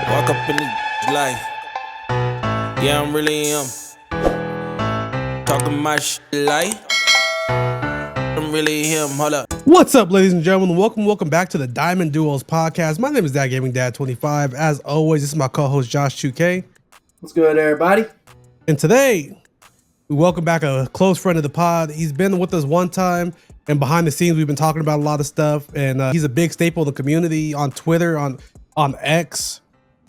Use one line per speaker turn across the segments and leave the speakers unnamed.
Walk up in the life. Yeah, I'm really him. Talking my shit like I'm really him. Hold up.
What's up, ladies and gentlemen? Welcome back to the Diamond Duos podcast. My name is Dad Gaming Dad 25. As always, this is my co-host Josh 2K.
What's good, everybody?
And today, we welcome back a close friend of the pod. He's been with us one time, and behind the scenes, we've been talking about a lot of stuff. And he's a big staple in the community on Twitter, on X.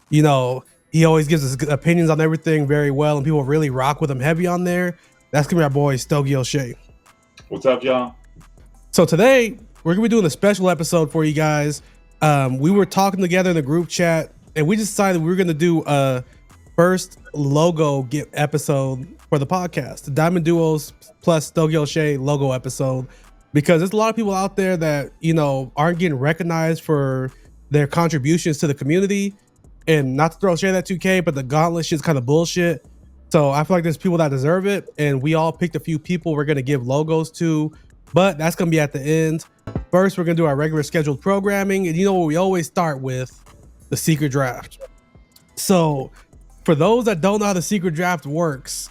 You know, he always gives us opinions on everything very well, and people really rock with him heavy on there. That's gonna be our boy Stogie O'Shea.
What's up, y'all?
So today we're gonna be doing a special episode for you guys. We were talking together in the group chat, and we decided we were gonna do a first logo episode for the podcast, the Diamond Duos plus Stogie O'Shea logo episode, because there's a lot of people out there that aren't getting recognized for their contributions to the community. And not to throw shade at 2K, but the gauntlet shit's kind of bullshit. So I feel like there's people that deserve it, and we all picked a few people we're gonna give logos to, but that's gonna be at the end. First, we're gonna do our regular scheduled programming, and you know what we always start with? The secret draft. So for those that don't know how the secret draft works,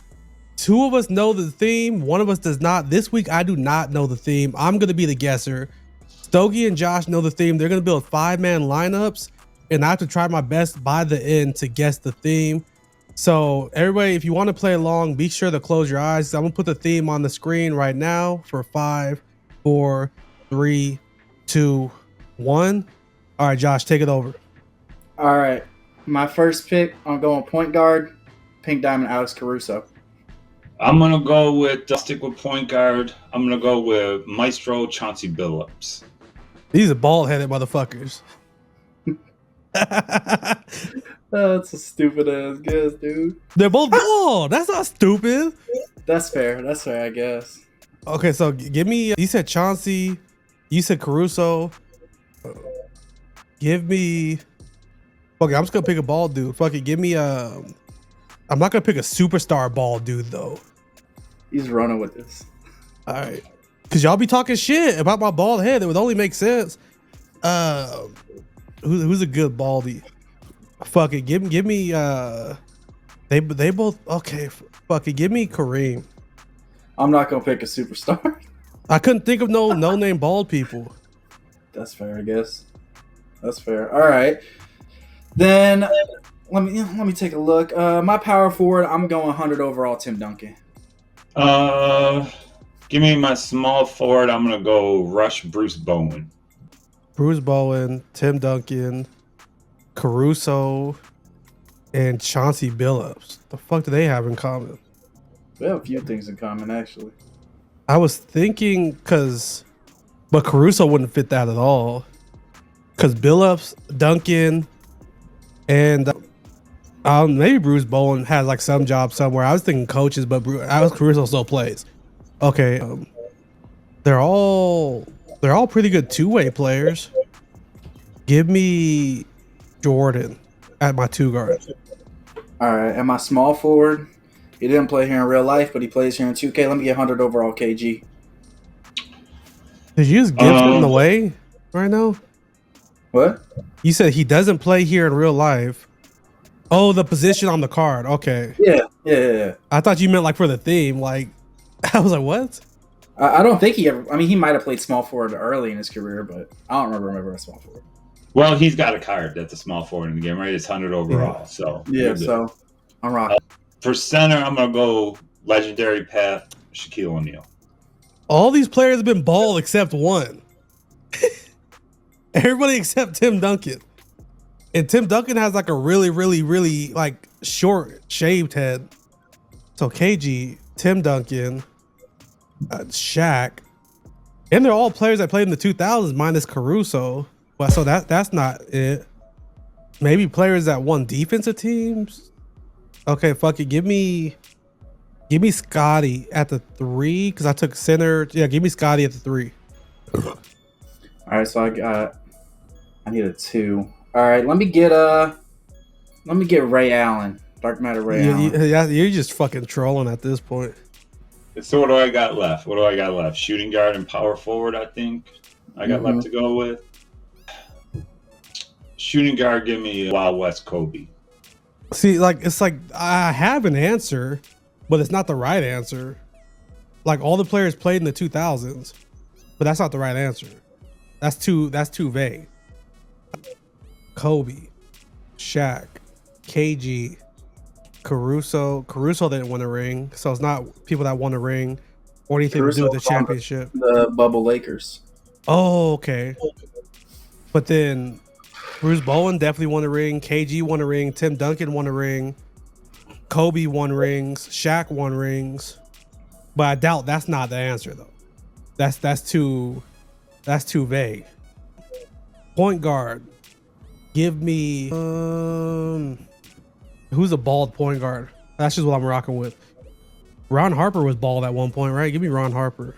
two of us know the theme, one of us does not. This week I do not know the theme. I'm gonna be the guesser. Stogie and Josh know the theme. They're gonna build 5-man lineups, and I have to try my best by the end to guess the theme. So everybody, if you want to play along, be sure to close your eyes. I'm gonna put the theme on the screen right now for 5, 4, 3, 2, 1. All right, Josh, take it over.
All right, my first pick, I'm going point guard, Pink Diamond, Alex Caruso.
I'm gonna go with stick with point guard. I'm gonna go with Maestro Chauncey Billups.
These are bald-headed motherfuckers.
That's a stupid ass guess, dude.
They're both bald. That's not stupid.
That's fair, I guess.
Okay, so give me. You said Chauncey. You said Caruso. Give me. Okay, I'm just gonna pick a bald dude. Fuck it. Give me I'm not gonna pick a superstar bald dude though.
He's running with this.
All right, cause y'all be talking shit about my bald head. It would only make sense. Who's a good baldy? Fuck it. Give me. They both okay. Fuck it. Give me Kareem.
I'm not gonna pick a superstar.
I couldn't think of no name bald people.
That's fair, I guess. That's fair. All right, then let me take a look. My power forward, I'm going 100 overall, Tim Duncan.
Give me my small forward. I'm gonna go rush Bruce Bowen.
Bruce Bowen, Tim Duncan, Caruso, and Chauncey Billups. The fuck do they have in common?
We have a few things in common, actually.
I was thinking but Caruso wouldn't fit that at all. Cause Billups, Duncan, and maybe Bruce Bowen has like some job somewhere. I was thinking coaches, but Caruso still plays. Okay, they're all pretty good two-way players. Give me Jordan at my 2 guard.
All right, and my small forward, he didn't play here in real life, but he plays here in 2K. Let me get 100 overall, KG.
Did you just give him away right now?
What?
You said he doesn't play here in real life. Oh, the position on the card. Okay.
Yeah.
I thought you meant like for the theme. Like, I was like, what?
I don't think he ever. I mean, he might have played small forward early in his career, but I don't remember a small forward.
Well, he's got a card that's a small forward in the game, right? It's 100 overall. So
yeah. So I'm rocking.
For center, I'm gonna go legendary path Shaquille O'Neal.
All these players have been bald except one. Everybody except Tim Duncan. And Tim Duncan has like a really, really, really like short shaved head. So KG, Tim Duncan, Shaq, and they're all players that played in the 2000s minus Caruso. Well, so that's not it. Maybe players that won defensive teams. Okay, fuck it. Give me Scotty at the 3 because I took center. Yeah, give me Scotty at the 3.
All right, so I need a 2. All right, let me get Ray Allen, Dark Matter Ray Allen.
Yeah, you're just fucking trolling at this point.
So what do I got left? Shooting guard and power forward, I think I got left to go with. Shooting guard, give me Wild West Kobe.
See, like it's like I have an answer, but it's not the right answer. Like all the players played in the 2000s, but that's not the right answer. That's too vague. Kobe, Shaq, KG, Caruso. Caruso didn't win a ring, so it's not people that won a ring or anything to do with the
Caruso's on
championship.
The bubble Lakers.
Oh, okay. But then Bruce Bowen definitely won a ring. KG won a ring. Tim Duncan won a ring. Kobe won rings. Shaq won rings. But I doubt that's not the answer though. That's too vague. Point guard. Give me who's a bald point guard? That's just what I'm rocking with. Ron Harper was bald at one point, right? Give me Ron Harper.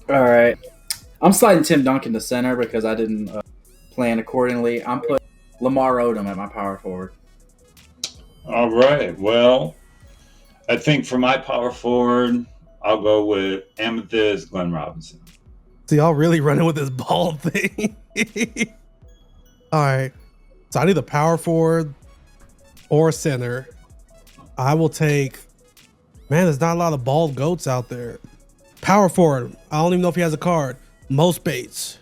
All right. I'm sliding Tim Duncan to center because I didn't plan accordingly. I'm putting Lamar Odom at my power forward.
All right. Well, I think for my power forward, I'll go with Amethyst Glenn Robinson.
So y'all really running with this bald thing. All right. So I need a power forward or center. I will take, man, there's not a lot of bald goats out there. Power forward. I don't even know if he has a card. Most Bates.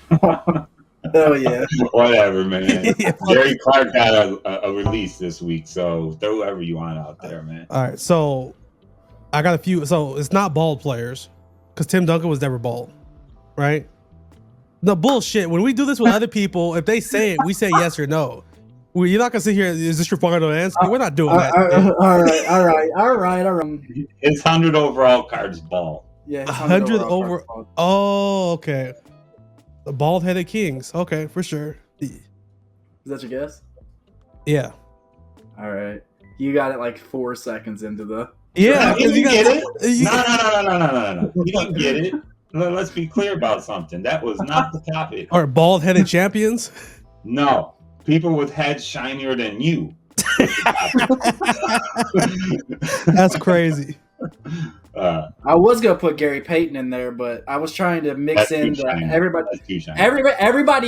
Hell yeah.
Whatever, man. Jerry Clark got a release this week, so throw whoever you want out there, man.
All right. So I got a few. So it's not bald players because Tim Duncan was never bald, right? No bullshit. When we do this with other people, if they say it, we say yes or no. You're not gonna sit here. Is this your final answer? We're not doing that.
All right.
His 100 overall card is bald.
Yeah,
100 over. Oh, okay. The bald-headed Kings. Okay, for sure.
Is that your guess?
Yeah.
All right. You got it like 4 seconds into the.
Yeah,
You
got
get it? No. You didn't get it. Let's be clear about something. That was not the topic.
Or bald-headed champions.
No. People with heads shinier than you.
That's crazy.
I was gonna put Gary Payton in there, but I was trying to mix in everybody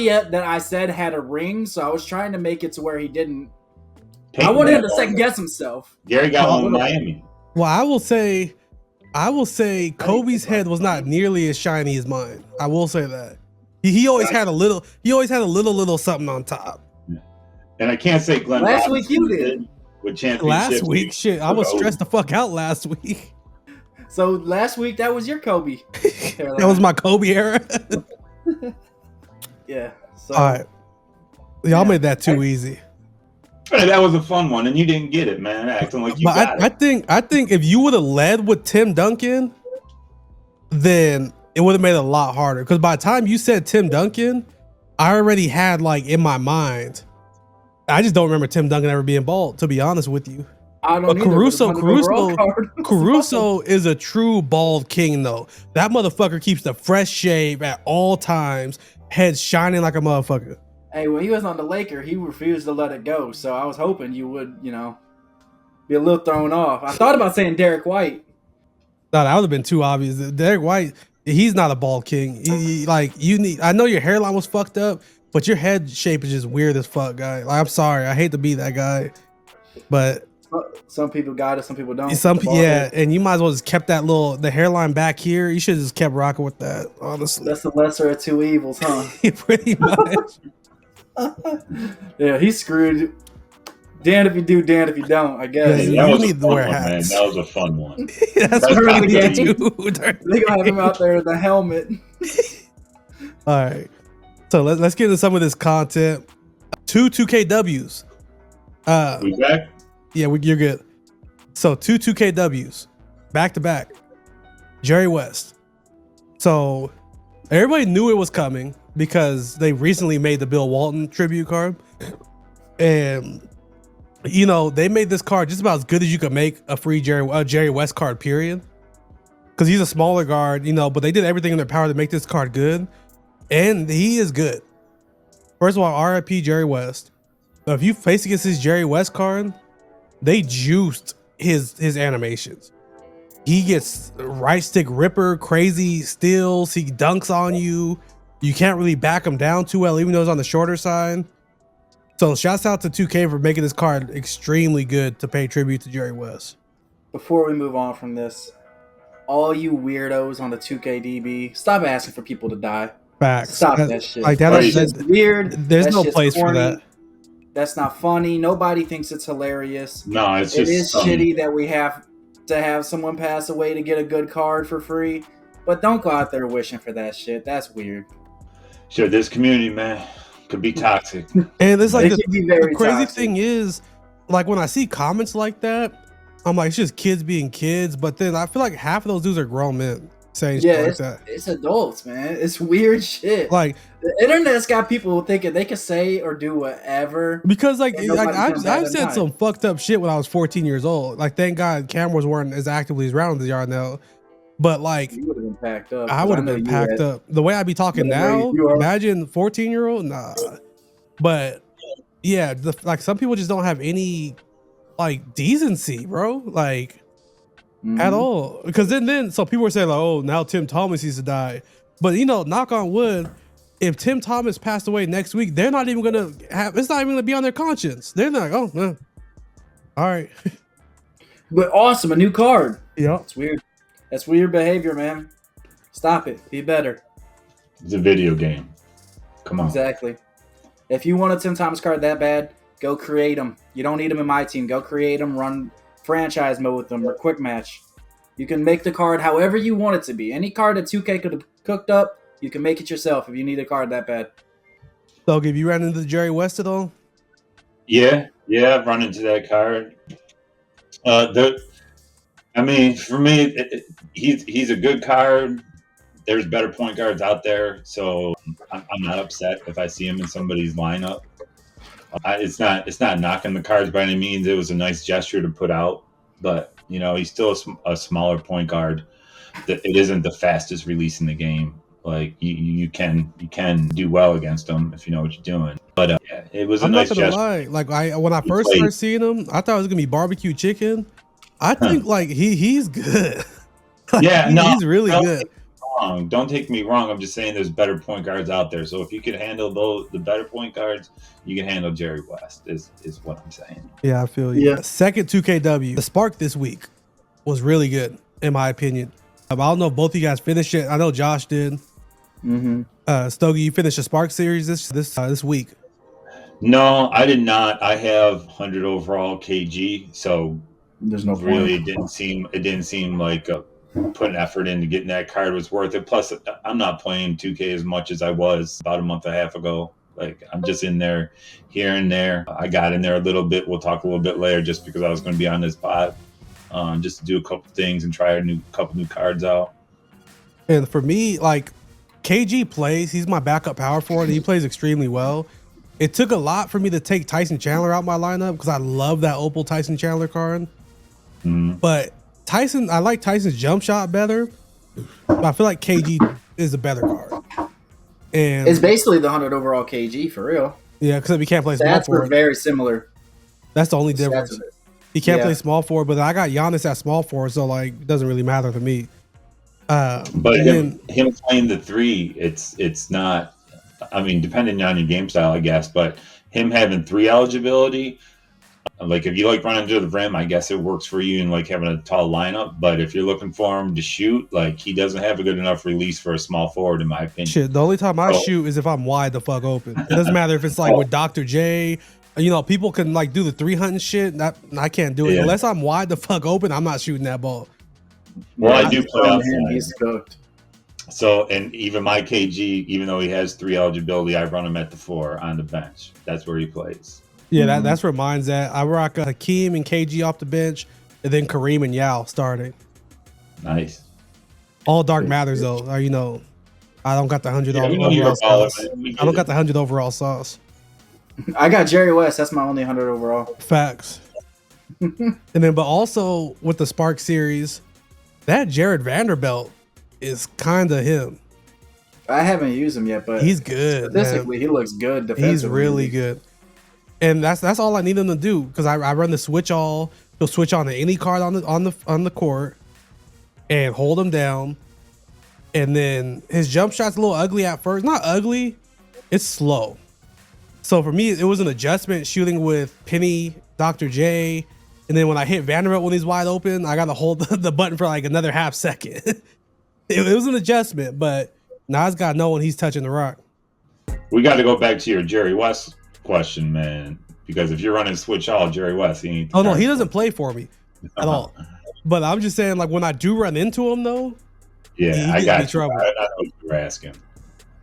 that I said had a ring, so I was trying to make it to where he didn't.
Payton
I wanted him to
had
second
one.
guess himself.
Gary got one in Miami.
Well, I will say Kobe's head was not nearly as shiny as mine. I will say that. He always had a little. He always had a little something on top.
And I can't say Glenn
Last
Robinson
week you did.
with championships.
Last week, shit, I was stressed the fuck out last week.
So last week that was your Kobe.
That was my Kobe era.
Yeah. So
All right, y'all made that too easy.
Hey, that was a fun one, and you didn't get it, man. Acting like you
But
got it.
I think if you would have led with Tim Duncan, then it would have made it a lot harder. Because by the time you said Tim Duncan, I already had like in my mind. I just don't remember Tim Duncan ever being bald, to be honest with you.
I don't
But
either,
Caruso
but the overall card was
Caruso is a true bald king, though. That motherfucker keeps the fresh shave at all times, head shining like a motherfucker.
Hey, when he was on the Laker, he refused to let it go. So I was hoping you would, be a little thrown off. I thought about saying Derek White.
No, that would have been too obvious. Derek White, he's not a bald king. I know your hairline was fucked up, but your head shape is just weird as fuck, guy. Like, I'm sorry, I hate to be that guy, but
Some people got it, some people don't.
and you might as well just kept the hairline back here. You should have just kept rocking with that, honestly.
That's the lesser of two evils, huh?
Pretty much.
Yeah, he's screwed. Damned if you do, damned if you don't, I guess.
Yeah,
That
you
was a
need to
fun
wear
one, man.
hats.
That was a fun one.
That's
That's
what
probably
we
the
do.
They're gonna have him out there in the helmet.
All right. So let's get into some of this content. 2 2KWs.
We back?
Yeah, you're good. So 2 2KWs. Back to back. Jerry West. So everybody knew it was coming because they recently made the Bill Walton tribute card. And they made this card just about as good as you could make a free Jerry West card, period. Because he's a smaller guard, but they did everything in their power to make this card good. And he is good. First of all, RIP Jerry West. If you face against his Jerry West card, they juiced his animations. He gets right stick ripper, crazy steals. He dunks on you. you can't really back him down too well, even though it's on the shorter side. So shouts out to 2K for making this card extremely good to pay tribute to Jerry West.
Before we move on from this, all you weirdos on the 2KDB, stop asking for people to die.
Facts.
Stop that shit.
Like
That's just weird.
There's
That's
no
just
place
corny.
for that.
That's not funny. Nobody thinks it's hilarious.
No, it's
It
just
is shitty that we have to have someone pass away to get a good card for free. But don't go out there wishing for that shit. That's weird.
Sure, this community, man, could be toxic.
And it's like
It can be very
the crazy
toxic.
thing is, like when I see comments like that, I'm like, it's just kids being kids. But then I feel like half of those dudes are grown men saying
Yeah,
shit like
it's,
that.
it's adults, man. It's weird shit.
Like,
The internet's got people thinking they can say or do whatever.
because like,
And nobody
I've
comes out at
said
night.
some fucked up shit when I was 14 years old. Like, thank God cameras weren't as actively around as they are now. But like,
You would have been packed up.
I would have
know
been
you
packed
had-
up. The way I be talking
Whatever
now,
you are.
imagine 14-year-old, nah. But yeah, like some people just don't have any like decency, bro. Like at
Mhm.
all. Because then so people were saying like, oh, now Tim Thomas needs to die. But you know, knock on wood, if Tim Thomas passed away next week, they're not even gonna have. It's not even gonna be on their conscience. They're like, oh, all right,
But awesome, a new card.
yeah.
It's weird. That's weird behavior, man. Stop it. Be better.
It's a video game. Come on.
Exactly. If you want a Tim Thomas card that bad, go create them. You don't need them in my team. Go create them. Run franchise mode with them or quick match. You can make the card however you want it to be. Any card that 2K could have cooked up, you can make it yourself if you need a card that bad.
So, have you ran into Jerry West at all?
Yeah, I've run into that card. I mean, for me, he's a good card. There's better point guards out there, so I'm not upset if I see him in somebody's lineup. It's not knocking the cards by any means. It was a nice gesture to put out, but you know, he's still a smaller point guard. That it isn't the fastest release in the game. Like you can do well against him if you know what you're doing. But yeah, it was a
I'm
nice
not gonna
gesture.
lie. Like when I first
played-
started seeing him, I thought it was gonna be barbecue chicken. I think like he's good. Like,
Yeah, no,
he's really
no.
good.
Wrong. Don't take me wrong. I'm just saying there's better point guards out there. So if you can handle the better point guards, you can handle Jerry West. Is what I'm saying.
Yeah, I feel you.
Yeah.
Second 2KW. The Spark this week was really good, in my opinion. I don't know if both of you guys finished it. I know Josh did.
Mm-hmm.
Stogie, you finished the Spark series this week.
No, I did not. I have 100 overall KG. So
There's no
really,
point.
it didn't seem like putting effort into getting that card was worth it. Plus, I'm not playing 2K as much as I was about a month and a half ago. Like I'm just in there here and there. I got in there a little bit. We'll talk a little bit later, just because I was going to be on this pod, just to do a couple things and try a couple new cards out.
And for me, like KG plays, he's my backup power forward, and he plays extremely well. It took a lot for me to take Tyson Chandler out my lineup because I love that Opal Tyson Chandler card.
Mhm.
But I like Tyson's jump shot better. But I feel like KG is a better card. And
It's basically the 100 overall KG for real.
yeah, because we can't play small
Stats were
forward.
very similar.
That's the only
Stats
difference.
of it.
He can't
Yeah.
play small forward, but I got Giannis at small forward, so like it doesn't really matter to me.
But
and
him playing the three, it's not. I mean, depending on your game style, I guess. But him having three eligibility, like if you like running to the rim, I guess it works for you and like having a tall lineup. But if you're looking for him to shoot, like he doesn't have a good enough release for a small forward, in my opinion.
shit, the only time I
Oh.
shoot is if I'm wide the fuck open. It doesn't matter if it's like with Dr. J. You know, people can like do the 300 shit. That I can't do it
Yeah.
unless I'm wide the fuck open. I'm not shooting that ball.
Well, I
Yeah,
do play
on him,
outside.
He's cooked.
So, and even my KG, even though he has three eligibility, I run him at the 4 on the bench. That's where he plays.
Yeah,
Mhm.
that's where mine's at. I rock Hakeem and KG off the bench, and then Kareem and Yao starting.
Nice.
All dark matters though. You know, I don't got the 100
Yeah, we know you're
overall
a baller,
sauce.
man. We
I don't
get
got
it.
the 100 overall sauce.
I got Jerry West. That's my only 100 overall.
Facts. And then, but also with the Spark series, that Jared Vanderbilt is kind of him.
I haven't used him yet, but
He's good. man.
statistically, he looks good defensively.
He's really good. And that's all I need him to do because I run the switch all. He'll switch on to any card on the court and hold him down. and then his jump shot's a little ugly at first. Not ugly, it's slow. So for me, it was an adjustment shooting with Penny, Dr. J, and then when I hit Vanderbilt when he's wide open, I got to hold the button for like another half second. it was an adjustment, but Nas got to know when he's touching the rock.
We got to go back to your Jerry West question, man, because if you're running switch all Jerry West, he ain't.
Oh no, he doesn't play for me at all. But I'm just saying, like when I do run into him though,
yeah, I got you.
Trouble.
I know what you were asking.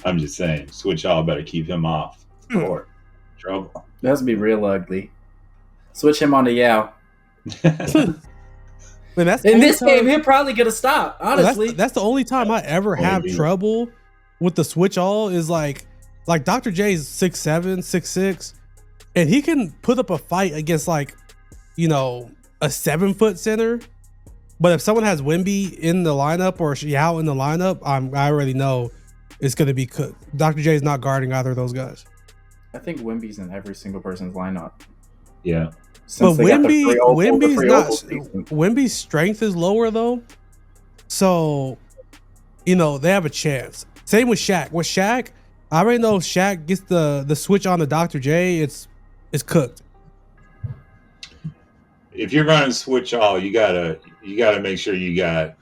I'm just saying, switch all better keep him off court. Trouble.
That has to be real ugly. Switch him on to Yao.
Man, that's
In this game, he'll probably get a stop. Honestly,
that's the only time I ever have trouble with the switch all is like Dr. J is 6'7", 6'6", and he can put up a fight against like, you know, a 7-foot center. But if someone has Wemby in the lineup or Yao in the lineup, I already know it's going to be cooked. Dr. J is not guarding either of those guys.
I think Wemby's in every single person's lineup.
Yeah.
Since
but Wemby's
season.
Wemby's strength is lower though, so you know they have a chance. Same with Shaq. With Shaq, I already know if Shaq gets the switch on the Dr. J, it's cooked.
If you're running switch all, you gotta make sure you got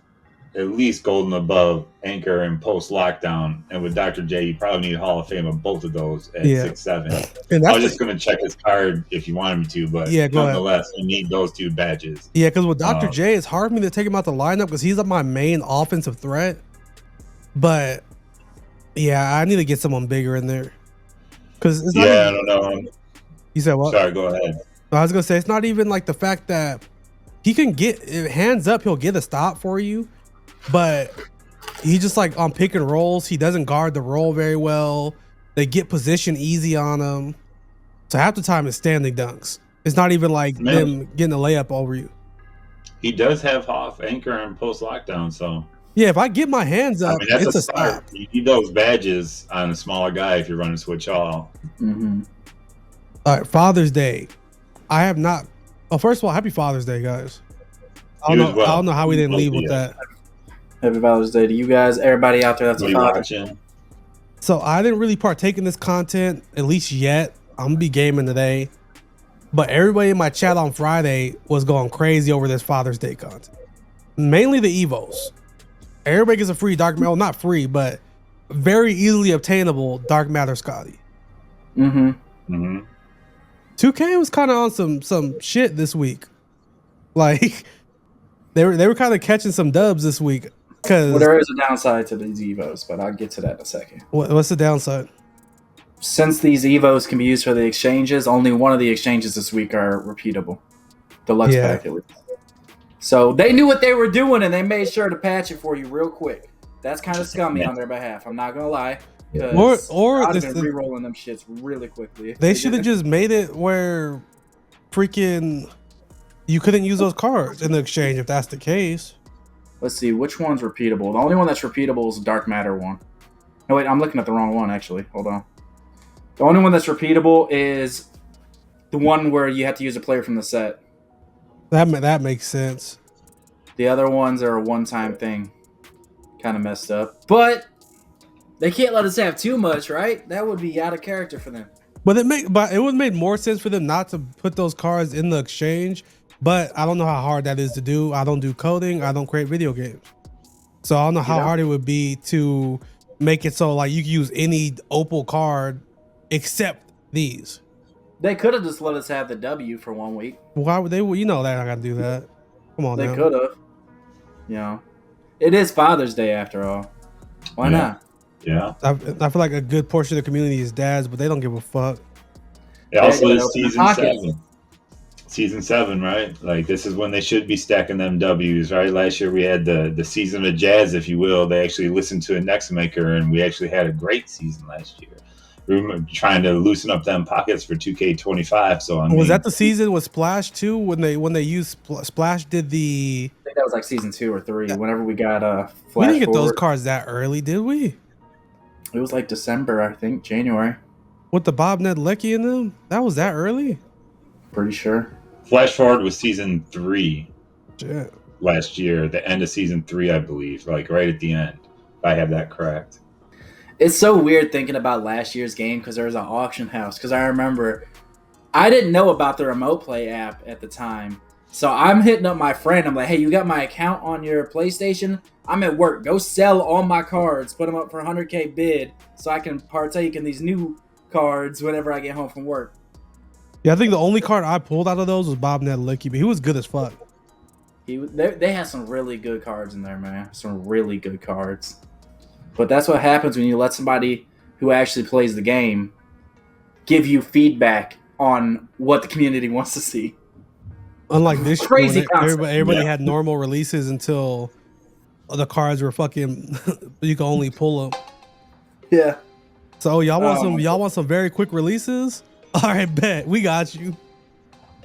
at least golden above, anchor, and post lockdown. And with Dr. J, you probably need Hall of Fame of both of those at 6'7".
And
I was just gonna check his card if you wanted me to, but nonetheless, you need those two badges.
Yeah, because with Dr. J, it's hard for me to take him out the lineup because he's my main offensive threat. But yeah, I need to get someone bigger in there. Because
I don't know.
You said what?
Sorry, go ahead.
I was gonna say it's not even like the fact that he can get hands up, he'll get a stop for you, but he just like on pick and rolls, he doesn't guard the roll very well. They get position easy on him. So half the time it's standing dunks. It's not even like them getting a layup over you.
He does have Hoff, anchor, and post lockdown, so
yeah, if I get my hands up,
that's
it's a
start.
stop.
You need those badges on a smaller guy if you're running switch all.
Mm-hmm.
All right, Father's Day. I have not. Oh, first of all, happy Father's Day, guys. I don't know how we didn't leave with that.
Happy Father's Day to you guys, everybody out there that's a father.
So I didn't really partake in this content, at least yet. I'm gonna be gaming today, but everybody in my chat on Friday was going crazy over this Father's Day content. Mainly the Evos. Everybody gets a free Dark Matter, well, not free, but very easily obtainable Dark Matter Scotty.
Mm-hmm.
Mm-hmm.
2K was kind of on some shit this week. Like they were kind of catching some dubs this week. Well,
there is a downside to these Evos, but I'll get to that in a second.
What's the downside?
Since these Evos can be used for the exchanges, only one of the exchanges this week are repeatable. Deluxe pack, at least. So they knew what they were doing, and they made sure to patch it for you real quick. That's kind of scummy on their behalf. I'm not gonna lie.
Or
I'd have been re-rolling them shits really quickly.
They should have just made it where freaking you couldn't use those cards in the exchange if that's the case.
Let's see, which one's repeatable? The only one that's repeatable is the Dark Matter one. No, wait, I'm looking at the wrong one, actually. Hold on. The only one that's repeatable is the one where you have to use a player from the set.
That makes sense.
The other ones are a one-time thing. Kind of messed up. But they can't let us have too much, right? That would be out of character for them.
But it would have made more sense for them not to put those cards in the exchange. But I don't know how hard that is to do. I don't do coding. I don't create video games. So I don't know how hard it would be to make it so like you can use any Opal card except these.
They could have just let us have the W for 1 week.
Why would they? You know they're not gonna do that. Come on,
they could have. You know, it is Father's Day after all. Why not?
Yeah,
I feel like a good portion of the community is dads, but they don't give a fuck.
It also is season 7. Season 7, right? Like this is when they should be stacking them W's, right? Last year we had the season of jazz, if you will. They actually listened to a Nextmaker, and we actually had a great season last year. We were trying to loosen up them pockets for 2K25. So
was that the season with Splash 2 when they used Splash did the?
I think that was like season 2 or 3. Yeah. Whenever we got Flash
we didn't get
forward.
those cards that early, did we?
It was like December, I think, January.
With the Bob Ned Lecky in them, that was that early.
Pretty sure.
Flash forward was season 3
Shit.
last year, the end of season 3, I believe, like right at the end. I have that correct.
It's so weird thinking about last year's game because there was an auction house. Because I remember I didn't know about the remote play app at the time. So I'm hitting up my friend. I'm like, hey, you got my account on your PlayStation? I'm at work. Go sell all my cards. Put them up for 100K bid so I can partake in these new cards whenever I get home from work.
Yeah, I think the only card I pulled out of those was Bob Natalicki, but he was good as fuck.
They had some really good cards in there, man. Some really good cards. But that's what happens when you let somebody who actually plays the game give you feedback on what the community wants to see.
Unlike this year,
Crazy
when
concept.
everybody had normal releases until the cards were fucking. You can only pull them.
Yeah.
So y'all want some very quick releases? All right, bet we got you.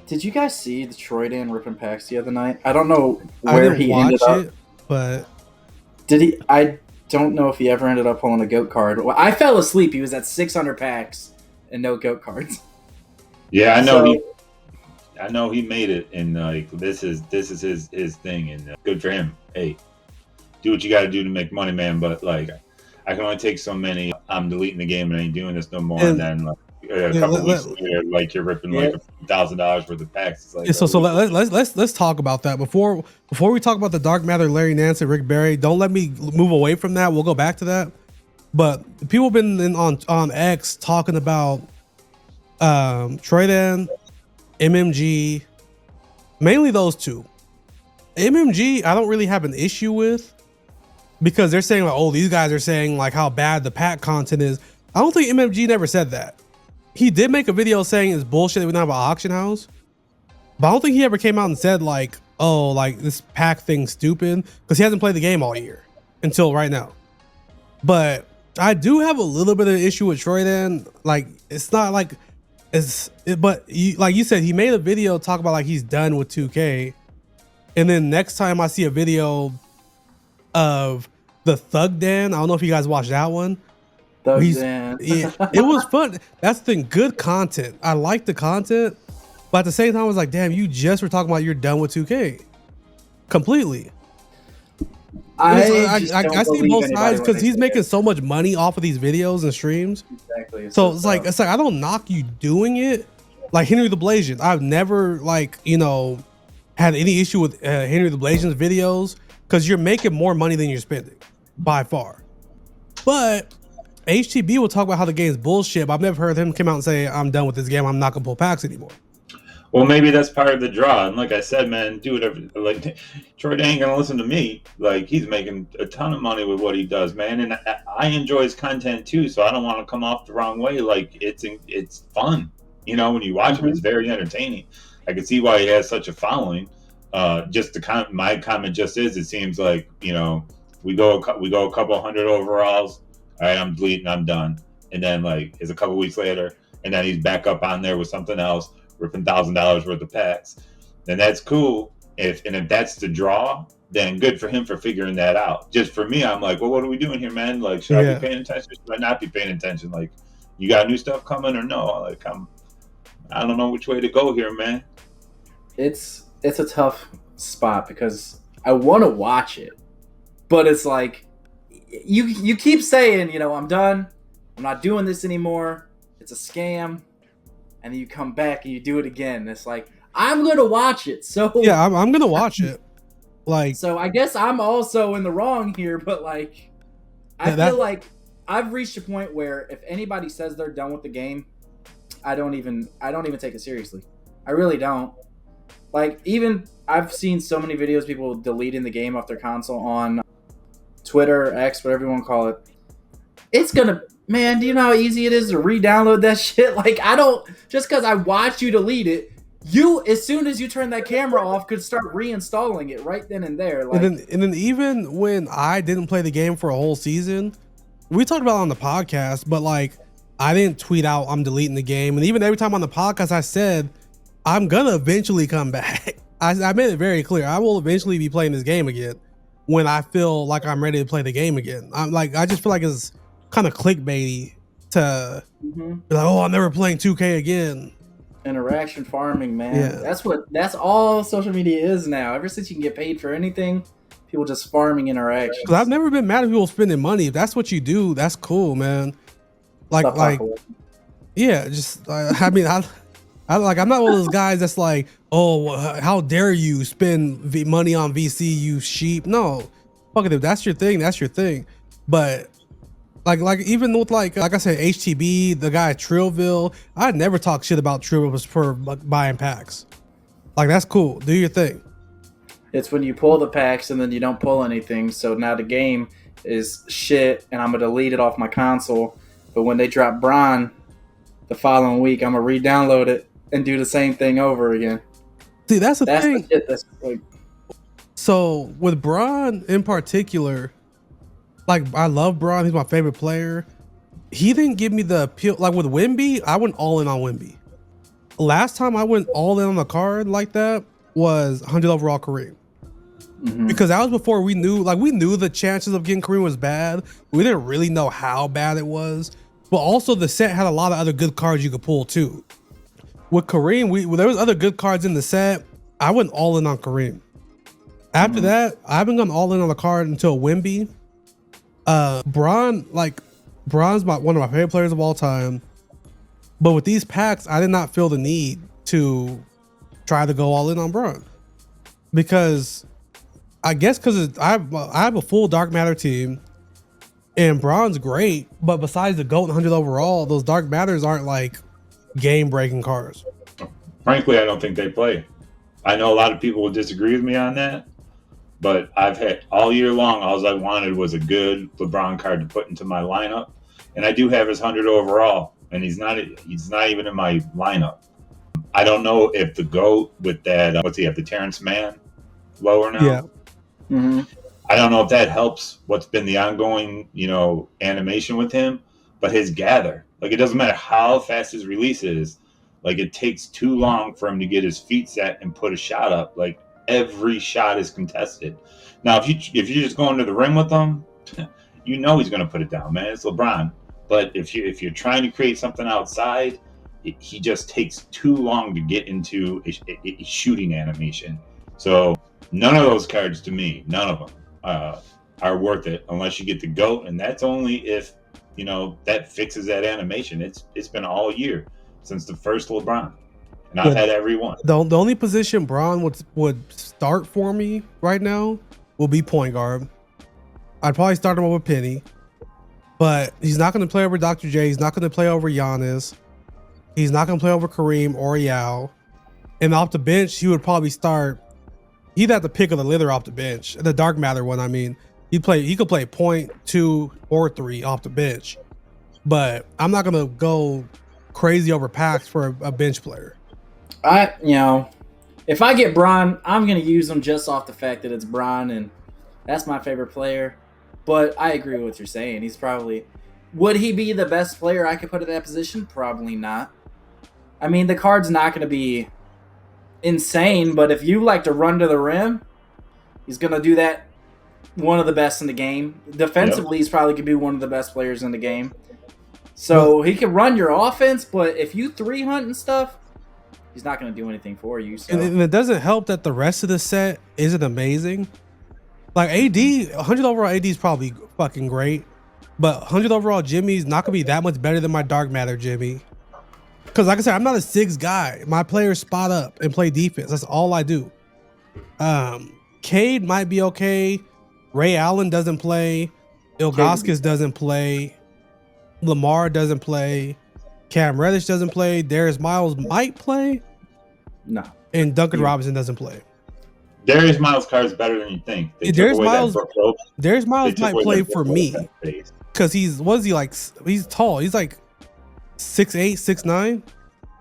Did you guys see the Troydan ripping packs the other night? I don't know
I
where
didn't
he
watch
ended up.
it, but
Did he? I don't know if he ever ended up pulling a goat card. Well, I fell asleep. He was at 600 packs and no goat cards.
Yeah, I know.
So-
I know he made it, and like this is his thing, and good for him. Hey, do what you got to do to make money, man. But like, I can only take so many. I'm deleting the game and I ain't doing this no more. And then like a couple weeks later, like you're ripping like $1,000 worth of packs. It's like,
yeah, so let's talk about that before we talk about the Dark Matter, Larry Nance, and Rick Barry. Don't let me move away from that. We'll go back to that. But people have been on X talking about Troydan, MMG, mainly those two. MMG, I don't really have an issue with because they're saying like, oh, these guys are saying like how bad the pack content is. I don't think MMG never said that. He did make a video saying it's bullshit that we don't have an auction house, but I don't think he ever came out and said like, oh, like this pack thing's stupid, because he hasn't played the game all year until right now. But I do have a little bit of an issue with Troydan. Like, it's not like but like you said, he made a video talk about like he's done with 2K, and then next time I see a video of the Thug Dan, I don't know if you guys watched that one. It was fun. That's the thing, good content. I like the content, but at the same time, I was like, damn, you just were talking about you're done with 2K completely. I see both sides because he's making so much money off of these videos and streams.
Exactly.
So it's like I don't knock you doing it. Like Henry the Blasian, I've never had any issue with Henry the Blasian's videos because you're making more money than you're spending by far. But HTB will talk about how the game's bullshit, but I've never heard him come out and say, I'm done with this game, I'm not gonna pull packs anymore.
Well, maybe that's part of the draw. And like I said, man, do whatever. Like, Troy ain't gonna listen to me. Like, he's making a ton of money with what he does, man. And I enjoy his content too, so I don't want to come off the wrong way. Like, it's fun, you know. When you watch him, it's very entertaining. I can see why he has such a following. My comment just is, it seems like, you know, we go a couple hundred overalls. All right, I'm deleting, I'm done. And then like it's a couple weeks later, and then he's back up on there with something else, ripping $1,000 worth of packs. Then that's cool. If that's the draw, then good for him for figuring that out. Just for me, I'm like, well, what are we doing here, man? Like, should I be paying attention? Should I not be paying attention? Like, you got new stuff coming or no? Like, I don't know which way to go here, man.
It's a tough spot because I want to watch it, but it's like you keep saying, you know, I'm done. I'm not doing this anymore. It's a scam. And then you come back and you do it again. It's like, I'm going to watch it. So
yeah, I'm going to watch it. Like,
so I guess I'm also in the wrong here, but like, I feel like I've reached a point where if anybody says they're done with the game, I don't even take it seriously. I really don't. Like, even I've seen so many videos, people deleting the game off their console on Twitter, X, whatever you want to call it. It's gonna, man, do you know how easy it is to re-download that shit? Like, I don't, just because I watch you delete it, you, as soon as you turn that camera off, could start reinstalling it right then and there. Like,
and then even when I didn't play the game for a whole season, we talked about it on the podcast, but like, I didn't tweet out I'm deleting the game. And even every time on the podcast, I said, I'm gonna eventually come back. I made it very clear. I will eventually be playing this game again when I feel like I'm ready to play the game again. I just feel like it's kind of clickbaity to be like, oh, I'm never playing 2K again.
Interaction farming, man.
Yeah.
That's all social media is now. Ever since you can get paid for anything, people just farming interactions.
Because I've never been mad at people spending money. If that's what you do, that's cool, man. Like,
Stop talking.
yeah, just I mean, I'm not one of those guys that's like, oh, how dare you spend money on VC, you sheep? No, fuck it. If that's your thing, that's your thing. But like even with like I said, HTB, the guy at Trillville, I never talk shit about Trillville for like, buying packs. Like that's cool. Do your thing.
It's when you pull the packs and then you don't pull anything. So now the game is shit, and I'm gonna delete it off my console. But when they drop Braun the following week, I'm gonna re-download it and do the same thing over again.
See, that's the
That's
thing.
the shit that's like,
So with Braun in particular, like I love Braun. He's my favorite player. He didn't give me the appeal. Like with Wemby, I went all in on Wemby. Last time I went all in on the card like that was 100 overall Kareem. Because that was before we knew the chances of getting Kareem was bad. We didn't really know how bad it was. But also the set had a lot of other good cards you could pull too. With Kareem, there was other good cards in the set. I went all in on Kareem. After that, I haven't gone all in on the card until Wemby. Braun's one of my favorite players of all time. But with these packs, I did not feel the need to try to go all in on Braun. Because I guess because I have a full Dark Matter team, and Braun's great, but besides the GOAT and 100 overall, those Dark Matters aren't like game-breaking cards.
Frankly, I don't think they play. I know a lot of people will disagree with me on that, but I've had all year long, all I wanted was a good LeBron card to put into my lineup, and I do have his 100 overall, and he's not even in my lineup. I don't know if the GOAT with that, what's he have, the Terrence Mann lower now?
Yeah.
I don't know if that helps what's been the ongoing, animation with him, but his gather, like it doesn't matter how fast his release is, like it takes too long for him to get his feet set and put a shot up. Like every shot is contested. Now, if you're just going to the rim with him, he's going to put it down, man. It's LeBron. But if you're trying to create something outside, he just takes too long to get into a shooting animation. So none of those cards to me, none of them are worth it unless you get the GOAT, and that's only if that fixes that animation. It's been all year since the first LeBron, and I've had every one.
The only position Braun would start for me right now will be point guard. I'd probably start him over Penny, but he's not going to play over Dr. J. He's not going to play over Giannis. He's not going to play over Kareem or Yao. And off the bench, he would probably start. He'd have to pick of the litter off the bench. The Dark Matter one, I mean. He could play point, 2, or 3 off the bench. But I'm not going to go crazy over packs for a bench player.
If I get Braun, I'm going to use him just off the fact that it's Braun, and that's my favorite player. But I agree with what you're saying. Would he be the best player I could put in that position? Probably not. I mean, the card's not going to be insane, but if you like to run to the rim, he's going to do that. One of the best in the game. Defensively, he's probably going to be one of the best players in the game. So he can run your offense, but if you 3-hunt and stuff, he's not going to do anything for you. So.
And it doesn't help that the rest of the set isn't amazing. Like AD, 100 overall AD is probably fucking great, but 100 overall Jimmy's not going to be that much better than my Dark Matter Jimmy. Because like I said, I'm not a 6 guy. My players spot up and play defense. That's all I do. Cade might be okay. Ray Allen doesn't play. Ilgauskas doesn't play. Lamar doesn't play. Cam Reddish doesn't play. Darius Miles might play.
No.
And Duncan Robinson doesn't play.
Darius Miles card's better than you think.
Darius Miles might play for me because he's tall. He's like 6'8", 6'9".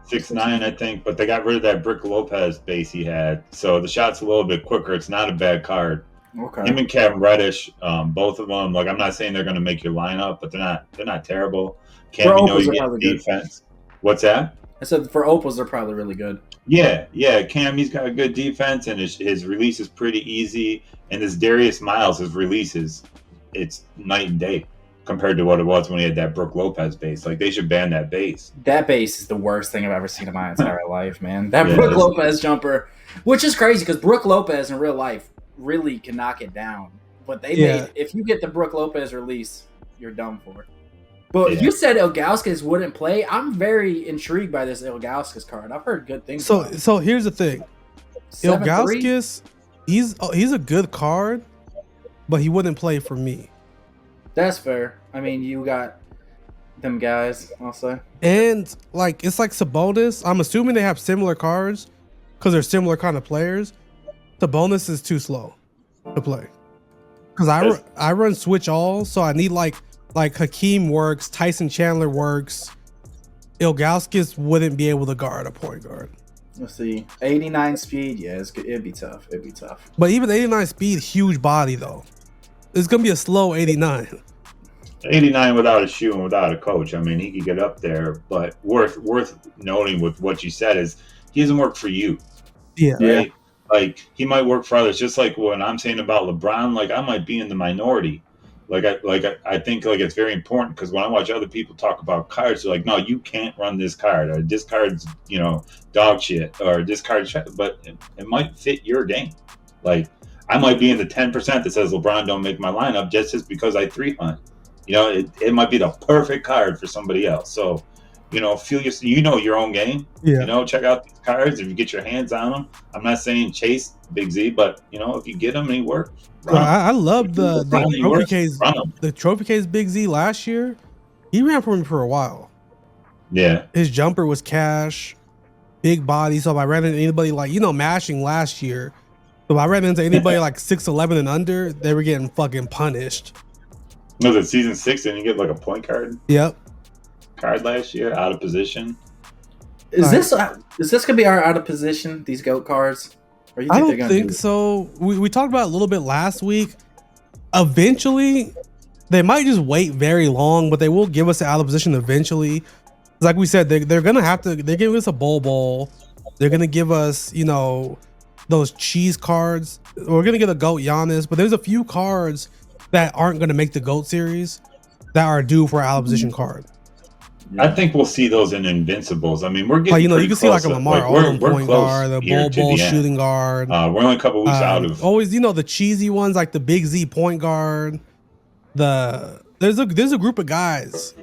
6'9", I think, but they got rid of that Brick Lopez base he had, so the shot's a little bit quicker. It's not a bad card.
Okay.
Him and Cam Reddish, both of them. Like I'm not saying they're going to make your lineup, but they're not terrible. Cam, you get defense. What's that?
I said for Opals, they're probably really good.
Yeah. Cam, he's got a good defense, and his release is pretty easy. And this Darius Miles, his releases, it's night and day compared to what it was when he had that Brook Lopez base. Like they should ban that base.
That base is the worst thing I've ever seen in my entire life, man. That Brook Lopez jumper, which is crazy because Brook Lopez in real life really can knock it down. But they
Yeah.
made if you get the Brook Lopez release, you're done for. But if
Yeah.
you said Ilgauskas wouldn't play, I'm very intrigued by this Ilgauskas card. I've heard good things. about it.
So here's the thing.
7-3?
Ilgauskas, he's a good card, but he wouldn't play for me.
That's fair. I mean, you got them guys. I'll say.
And like it's like Sabonis. I'm assuming they have similar cards because they're similar kind of players. Sabonis is too slow to play because I run switch all, so I need like Hakeem works, Tyson Chandler works. Ilgauskas wouldn't be able to guard a point guard.
Let's see. 89 speed. Yeah, it'd be tough. It'd be tough.
But even 89 speed, huge body though. It's gonna be a slow 89.
89 without a shoe and without a coach. I mean, he could get up there, but worth noting with what you said is he doesn't work for you.
Yeah.
Right? Like he might work for others, just like what I'm saying about LeBron. Like I might be in the minority. I think like it's very important because when I watch other people talk about cards, they're like, no, you can't run this card, or this card's dog shit, or this card, but it might fit your game. Like I might be in the 10% that says LeBron don't make my lineup just because I 3-hunt. It might be the perfect card for somebody else. So, feel your own game.
Yeah.
Check out these cards if you get your hands on them. I'm not saying chase Big Z, but if you get them and he works.
I love the trophy case Big Z last year. He ran for me for a while.
Yeah.
His jumper was cash, big body. So if I ran into anybody like mashing last year, so if I ran into anybody like 6'11" and under, they were getting fucking punished.
Was it season 6 and you get like a point card?
Yep.
Card last year, out of position.
Is this gonna be our out of position? These GOAT cards? Or you
I
they're
don't
gonna
think
do-
so. We talked about it a little bit last week. Eventually, they might just wait very long, but they will give us an out of position eventually. Like we said, they're gonna have to. They're giving us a bowl. They're gonna give us, those cheese cards. We're gonna get a GOAT Giannis, but there's a few cards that aren't gonna make the GOAT series that are due for an out of position card.
I think we'll see those in Invincibles. I mean, we're getting
you can see like a Lamar Odom
we're
point
close
guard, the
here to
Bol
the end.
shooting guard.
We're only a couple weeks out of.
Always, the cheesy ones like the Big Z point guard. There's a group of guys,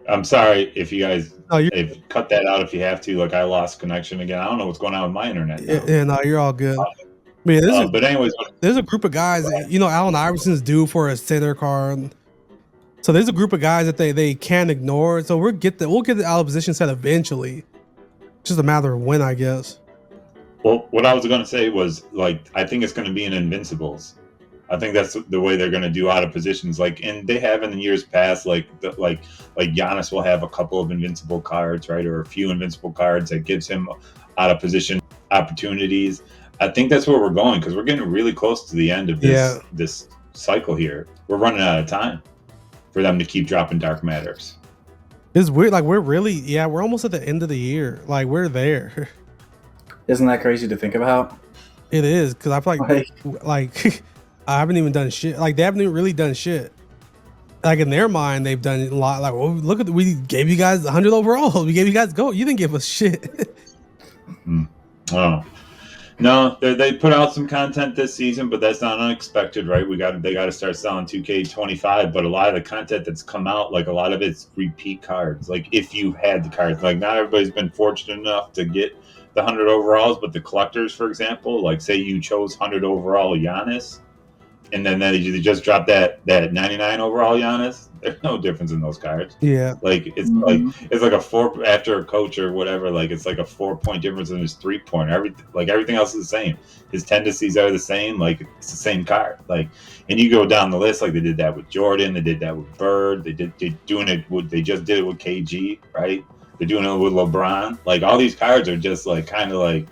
I'm sorry if you guys
No,
cut that out if you have to. Like I lost connection again. I don't know what's going on with my internet now.
Yeah, no, you're all good. Man,
But anyways,
there's a group of guys. Allen Iverson's due for a center card. So there's a group of guys that they can't ignore. So we'll get the out of position set eventually. Just a matter of when, I guess.
well, what I was going to say was like I think it's going to be in Invincibles. I think that's the way they're going to do out of positions. And they have in the years past, like Giannis will have a couple of invincible cards, right, or a few invincible cards that gives him out of position opportunities. I think that's where we're going because we're getting really close to the end of this cycle here. We're running out of time for them to keep dropping Dark Matters.
It's weird. Like we're almost at the end of the year. Like we're there.
Isn't that crazy to think about?
It is because I feel like I haven't even done shit. Like they haven't even really done shit. Like in their mind, they've done a lot. Like, well, look we gave you guys 100 overall. We gave you guys GOAT. You didn't give us shit.
Oh. No, they put out some content this season, but that's not unexpected, right? They got to start selling 2K25, but a lot of the content that's come out, like a lot of it's repeat cards. Like if you had the cards, like not everybody's been fortunate enough to get the 100 overalls, but the collectors, for example, like say you chose 100 overall Giannis, and then they just dropped that 99 overall Giannis. There's no difference in those cards.
Yeah,
Like it's like a 4 after a coach or whatever. Like it's like a 4-point difference in his 3-point. Everything else is the same. His tendencies are the same. Like it's the same card. Like, and you go down the list. Like they did that with Jordan. They did that with Bird. They just did it with KG. Right. They're doing it with LeBron. Like all these cards are just like kind of like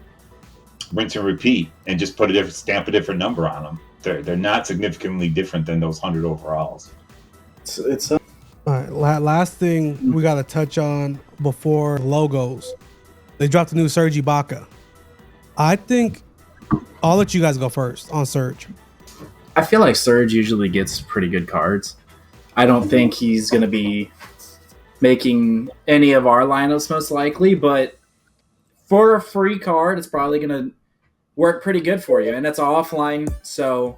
rinse and repeat, and just put stamp a different number on them. They're not significantly different than those 100 overalls.
It's
all right. Last thing we got to touch on before logos. They dropped a new Serge Ibaka. I think I'll let you guys go first on Serge.
I feel like Serge usually gets pretty good cards. I don't think he's going to be making any of our lineups most likely, but for a free card, it's probably going to work pretty good for you, and it's offline, so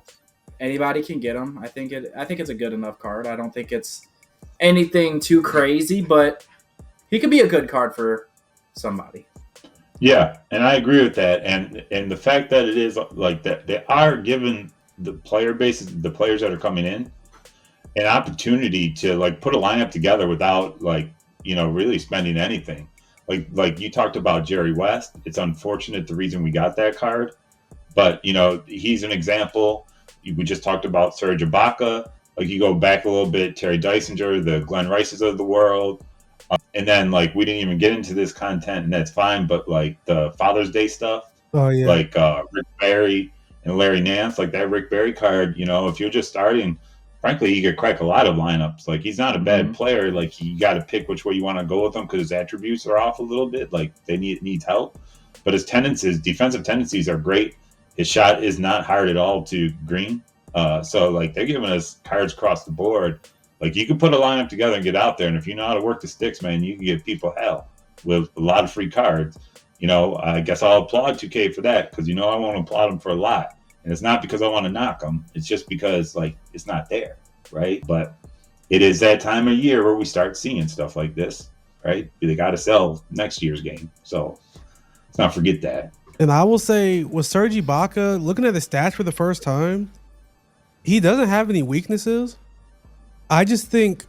anybody can get them. I think it's a good enough card. I don't think it's anything too crazy, but he could be a good card for somebody.
Yeah, and I agree with that. And the fact that it is like that, they are giving the player bases, the players that are coming in, an opportunity to like put a lineup together without like, you know, really spending anything. Like you talked about Jerry West. It's unfortunate the reason we got that card, but you know, he's an example. We just talked about Serge Ibaka. Like you go back a little bit, Terry Dysinger, the Glenn Rices of the world. And then like we didn't even get into this content, and that's fine. But like the Father's Day stuff,
Oh yeah.
like Rick Barry and Larry Nance, like that Rick Barry card. You know, if you're just starting, frankly, he could crack a lot of lineups. Like he's not a bad player. Like you got to pick which way you want to go with him because his attributes are off a little bit. Like they needs help, but his defensive tendencies are great. His shot is not hard at all to green. So like they're giving us cards across the board. Like you can put a lineup together and get out there, and if you know how to work the sticks, man, you can give people hell with a lot of free cards. You know, I guess I'll applaud 2K for that because you know I won't applaud them for a lot, and it's not because I want to knock them. It's just because like it's not there, right? But it is that time of year where we start seeing stuff like this, right? They got to sell next year's game, so let's not forget that.
And I will say with Serge Ibaka, looking at the stats for the first time, he doesn't have any weaknesses. I just think,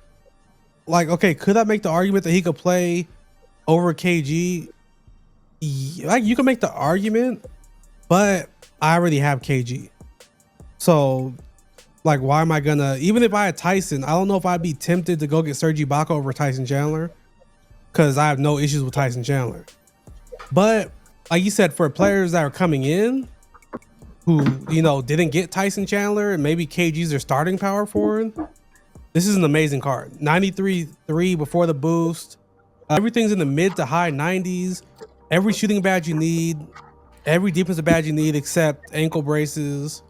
like, okay, could I make the argument that he could play over KG? Like, you can make the argument, but I already have KG. So, like, why am I gonna, even if I had Tyson, I don't know if I'd be tempted to go get Serge Ibaka over Tyson Chandler because I have no issues with Tyson Chandler. But, like you said, for players that are coming in who, you know, didn't get Tyson Chandler and maybe KG's their starting power forward, this is an amazing card. 93.3 before the boost. Everything's in the mid to high 90s. Every shooting badge you need. Every defensive badge you need except ankle braces.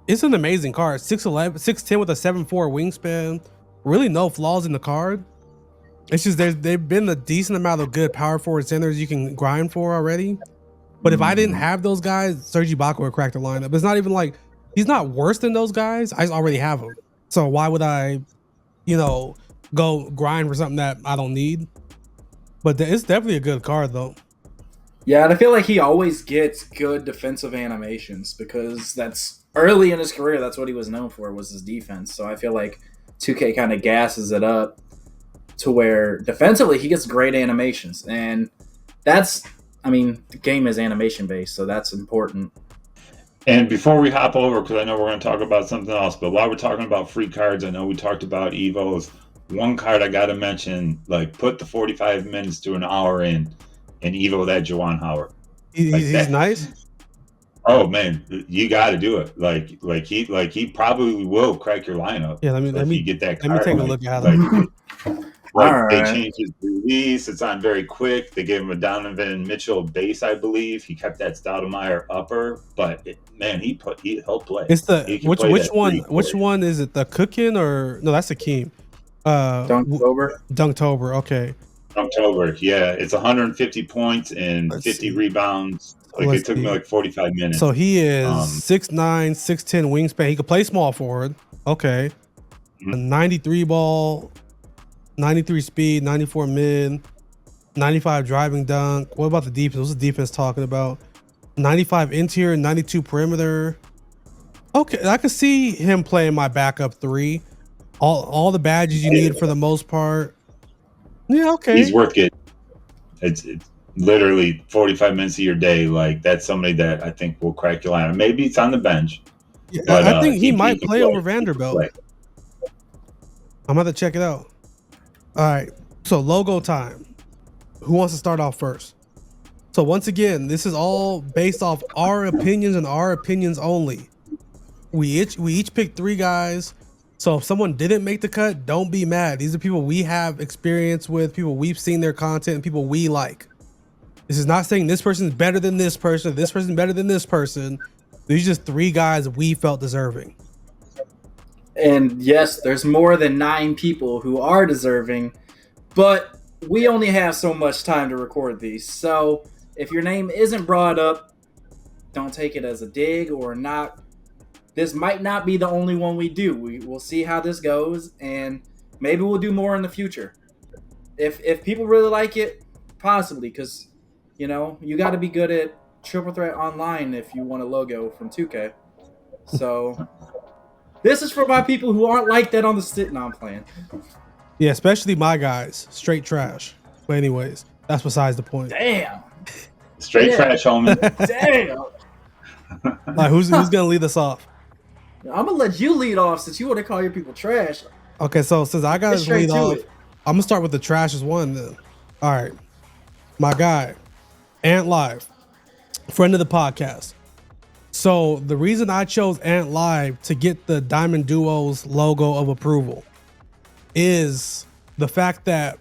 It's an amazing card. 6'11", 6'10" with a 7'4" wingspan. Really no flaws in the card. It's just they've been a decent amount of good power forward centers you can grind for already. But if I didn't have those guys, Serge Ibaka would crack the lineup. It's not even like he's not worse than those guys. I already have him. So why would I, you know, go grind for something that I don't need? But it's definitely a good card though.
Yeah, and I feel like he always gets good defensive animations because that's early in his career. That's what he was known for, was his defense. So I feel like 2K kind of gasses it up to where defensively he gets great animations, and that's, I mean, the game is animation based, so that's important.
And before we hop over, because I know we're going to talk about something else, but while we're talking about free cards, I know we talked about Evos. One card I got to mention, like put the 45 minutes to an hour in and Evo that Juwan Howard.
He's nice.
Oh man, you got to do it. Like he probably will crack your lineup.
Yeah, let me
get that.
Let me take a look at
it. Like they changed his release. It's on very quick. They gave him a Donovan Mitchell base, I believe. He kept that Stoudemire upper, but he'll play.
It's the which one is it? The Cookin or no? That's Akeem. Dunktober. Okay.
Dunktober. Yeah, it's 150 points and 50 rebounds. Like it took me like 45 minutes.
So he is 6'9", 6'10" wingspan. He could play small forward. Okay. A 93 ball. 93 speed, 94 mid, 95 driving dunk. What about the defense? What's the defense talking about? 95 interior, 92 perimeter. Okay, I could see him playing my backup three. All the badges you need for the most part. Yeah, okay.
He's worth getting. It's literally 45 minutes of your day. Like that's somebody that I think will crack your lineup. Maybe it's on the bench.
Yeah, but, I think he might play over Vanderbilt. I'm going to check it out. All right, so logo time. Who wants to start off first? So once again, this is all based off our opinions and our opinions only. We each picked 3 guys. So if someone didn't make the cut, don't be mad. These are people we have experience with, people we've seen their content, and people we like. This is not saying this person's better than this person, this person's better than this person. These are just 3 guys we felt deserving.
And yes, there's more than 9 people who are deserving, but we only have so much time to record these. So if your name isn't brought up, Don't take it as a dig or not. This might not be the only one we do. We'll see how this goes, and maybe we'll do more in the future. If people really like it, possibly, because you got to be good at Triple Threat Online if you want a logo from 2K. So this is for my people who aren't like that on the sit. No, I'm playing.
Yeah, especially my guys, straight trash. But anyways, that's besides the point.
Damn.
Straight trash, homie.
Damn.
Like, who's gonna lead us off?
I'm gonna let you lead off since you want to call your people trash.
Okay, so since I got
Get
to
straight
lead
to
off,
it.
I'm gonna start with the trashest one then. All right, my guy, Ant Live, friend of the podcast. So the reason I chose Ant Live to get the Diamond Duos logo of approval is the fact that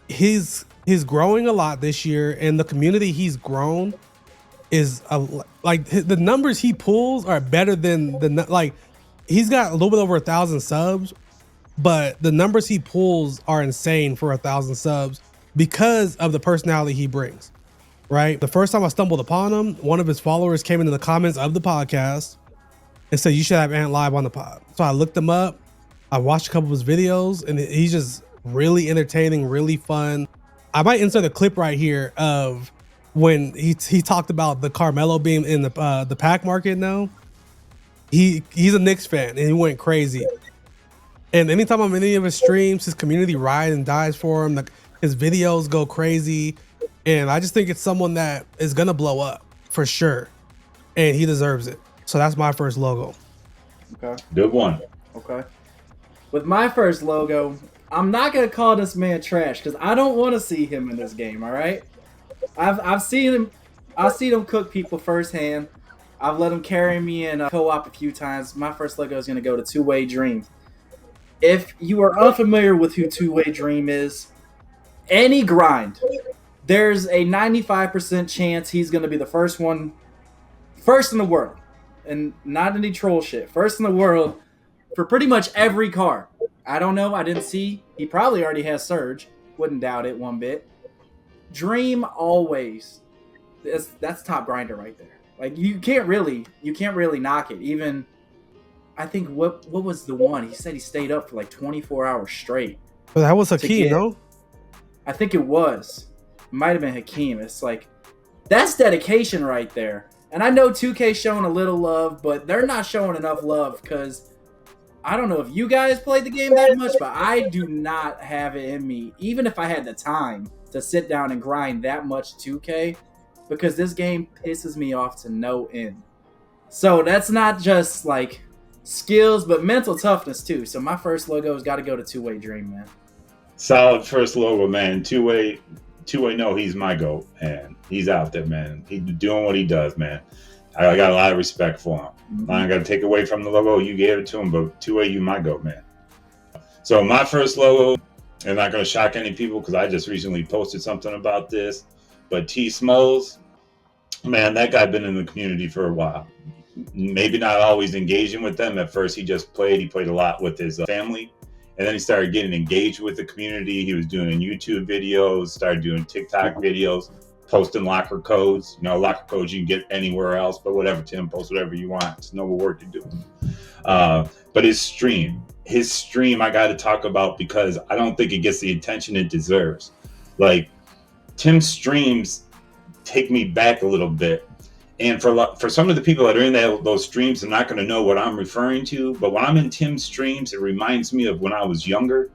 he's growing a lot this year, and the community he's grown is like the numbers he pulls are better than like he's got a little bit over 1,000 subs, but the numbers he pulls are insane for 1,000 subs because of the personality he brings. Right, the first time I stumbled upon him, one of his followers came into the comments of the podcast and said you should have Ant Live on the pod. So I looked him up, I watched a couple of his videos, and he's just really entertaining, really fun. I might insert a clip right here of when he talked about the Carmelo being in the pack market now. He's a Knicks fan and he went crazy. And anytime I'm in any of his streams, his community rides and dies for him. His videos go crazy. And I just think it's someone that is gonna blow up for sure. And he deserves it. So that's my first logo.
Okay.
Good one.
Okay. With my first logo, I'm not gonna call this man trash because I don't want to see him in this game. All right. I've seen him. I've seen him cook people firsthand. I've let him carry me in co-op a few times. My first logo is gonna go to Two Way Dream. If you are unfamiliar with who Two Way Dream is, any grind, there's a 95% chance he's gonna be the first in the world, and not any troll shit. First in the world for pretty much every card. I don't know. I didn't see. He probably already has Surge. Wouldn't doubt it one bit. Dream always. That's top grinder right there. Like you can't really knock it. Even I think what was the one? He said he stayed up for like 24 hours straight.
But that was Hakeem, no?
I think it was. It might have been Hakeem. It's like that's dedication right there. And I know 2K showing a little love, but they're not showing enough love because I don't know if you guys played the game that much, but I do not have it in me, even if I had the time to sit down and grind that much 2K, because this game pisses me off to no end. So that's not just like skills, but mental toughness too. So my first logo has got to go to Two Way Dream, man.
Solid first logo, man. Two way. No, he's my GOAT, man. He's out there, man. He's doing what he does, man. I got a lot of respect for him.
Mm-hmm.
I ain't got to take away from the logo. You gave it to him, but Two Way, you my GOAT, man. So my first logo, I'm not going to shock any people because I just recently posted something about this, but T Smalls, man, that guy been in the community for a while. Maybe not always engaging with them. At first, he played a lot with his family. And then he started getting engaged with the community. He was doing YouTube videos, started doing TikTok videos, posting locker codes. Locker codes you can get anywhere else, but whatever, Tim, post whatever you want. It's no work to do. But his stream, I got to talk about because I don't think it gets the attention it deserves. Like, Tim's streams take me back a little bit. And for some of the people that are in those streams, they're not going to know what I'm referring to. But when I'm in Tim's streams, it reminds me of when I was younger.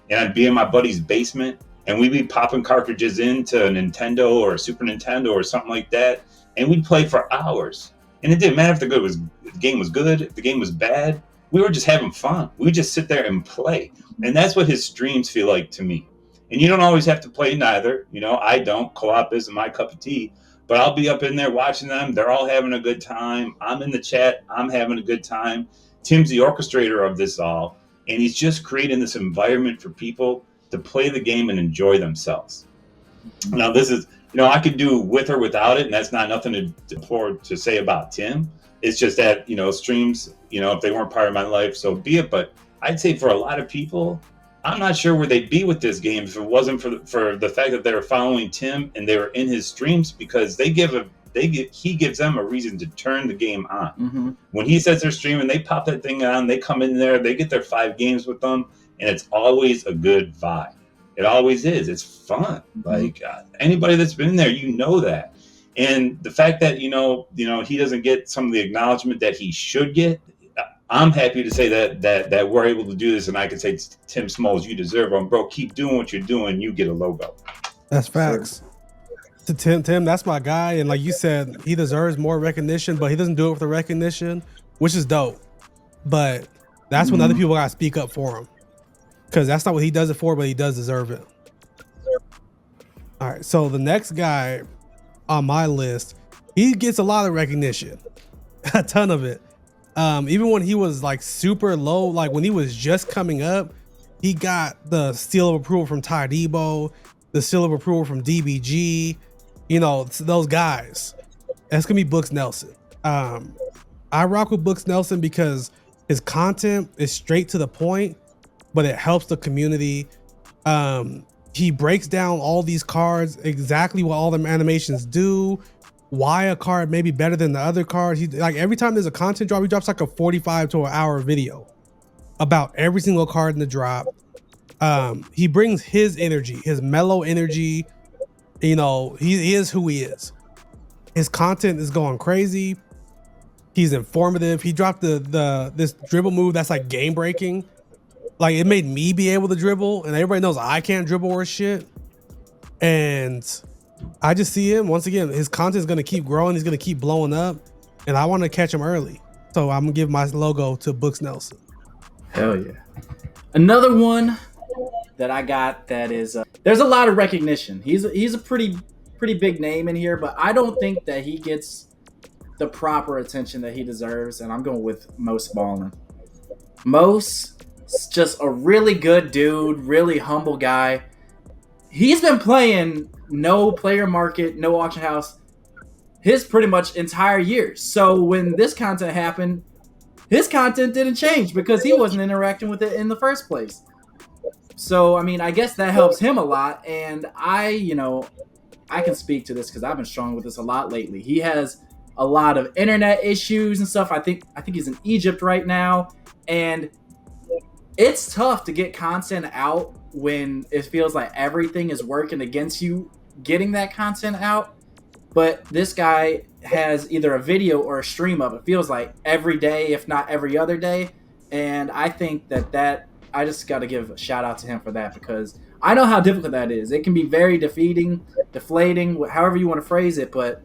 And I'd be in my buddy's basement. And we'd be popping cartridges into a Nintendo or a Super Nintendo or something like that. And we'd play for hours. And it didn't matter if the game was good, if the game was bad. We were just having fun. We would just sit there and play. And that's what his streams feel like to me. And you don't always have to play neither. I don't. Co-op isn't my cup of tea. But I'll be up in there watching them. They're all having a good time. I'm in the chat. I'm having a good time. Tim's the orchestrator of this all. And he's just creating this environment for people to play the game and enjoy themselves. Now, this is, I could do with or without it. And that's not nothing to say about Tim. It's just that, streams, if they weren't part of my life, so be it. But I'd say for a lot of people, I'm not sure where they'd be with this game if it wasn't for the fact that they were following Tim and they were in his streams, because they give he gives them a reason to turn the game on.
Mm-hmm.
When he says they're streaming, they pop that thing on, they come in there, they get their 5 games with them, and it's always a good vibe. It always is. It's fun.
Mm-hmm.
Like anybody that's been in there, you know that. And the fact that he doesn't get some of the acknowledgement that he should get, I'm happy to say that we're able to do this, and I can say, Tim Smalls, you deserve them, bro. Keep doing what you're doing. You get a logo.
That's facts. To Tim, that's my guy, and like you said, he deserves more recognition, but he doesn't do it for the recognition, which is dope. But that's when other people gotta speak up for him, because that's not what he does it for, but he does deserve it. All right, so the next guy on my list, he gets a lot of recognition, a ton of it. Even when he was like super low, like when he was just coming up, he got the seal of approval from Ty Debo, the seal of approval from DBG, those guys. That's gonna be Books Nelson. I rock with Books Nelson because his content is straight to the point, but it helps the community. He breaks down all these cards, exactly what all them animations do, why a card may be better than the other card. He, like, every time there's a content drop, he drops like a 45 to an hour video about every single card in the drop. He brings his energy, his mellow energy. He is who he is. His content is going crazy. He's informative. He dropped this dribble move that's like game breaking. Like, it made me be able to dribble, and everybody knows I can't dribble or shit. And I just see him, once again, his content is going to keep growing. He's going to keep blowing up, and I want to catch him early. So I'm going to give my logo to Books Nelson.
Hell yeah. Another one that I got that is, there's a lot of recognition. He's a pretty big name in here, but I don't think that he gets the proper attention that he deserves, and I'm going with Most Ballin. Most is just a really good dude, really humble guy. He's been playing no player market, no auction house his pretty much entire year. So when this content happened, his content didn't change because he wasn't interacting with it in the first place. So, I mean, I guess that helps him a lot. And I can speak to this because I've been struggling with this a lot lately. He has a lot of internet issues and stuff. I think he's in Egypt right now. And it's tough to get content out when it feels like everything is working against you getting that content out. But this guy has either a video or a stream up, it feels like, every day, if not every other day. And I think that I just got to give a shout out to him for that, because I know how difficult that is. It can be very deflating, however you want to phrase it. But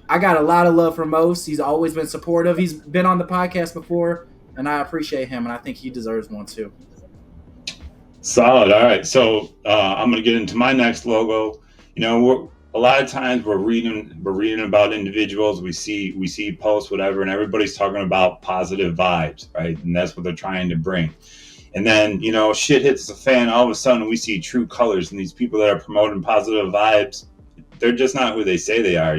I got a lot of love for Most. He's always been supportive. He's been on the podcast before, and I appreciate him, and I think he deserves one too.
Solid. All right. So I'm going to get into my next logo. A lot of times we're reading about individuals. We see posts, whatever, and everybody's talking about positive vibes, right? And that's what they're trying to bring. And then, shit hits the fan. All of a sudden we see true colors, and these people that are promoting positive vibes, they're just not who they say they are.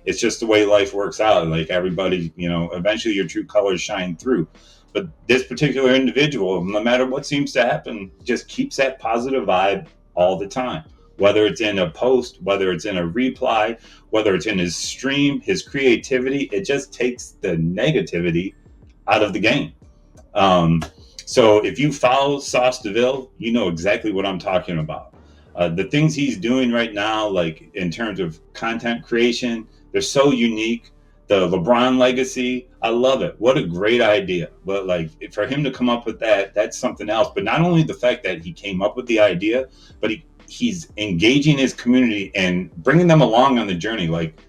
It's just the way life works out. Like, everybody, eventually your true colors shine through. But this particular individual, no matter what seems to happen, just keeps that positive vibe all the time. Whether it's in a post, whether it's in a reply, whether it's in his stream, his creativity, it just takes the negativity out of the game. So if you follow Sauce DeVille, you know exactly what I'm talking about. The things he's doing right now, like in terms of content creation, they're so unique. The LeBron legacy, I love it. What a great idea. But like, for him to come up with that, that's something else. But not only the fact that he came up with the idea, but he's engaging his community and bringing them along on the journey, like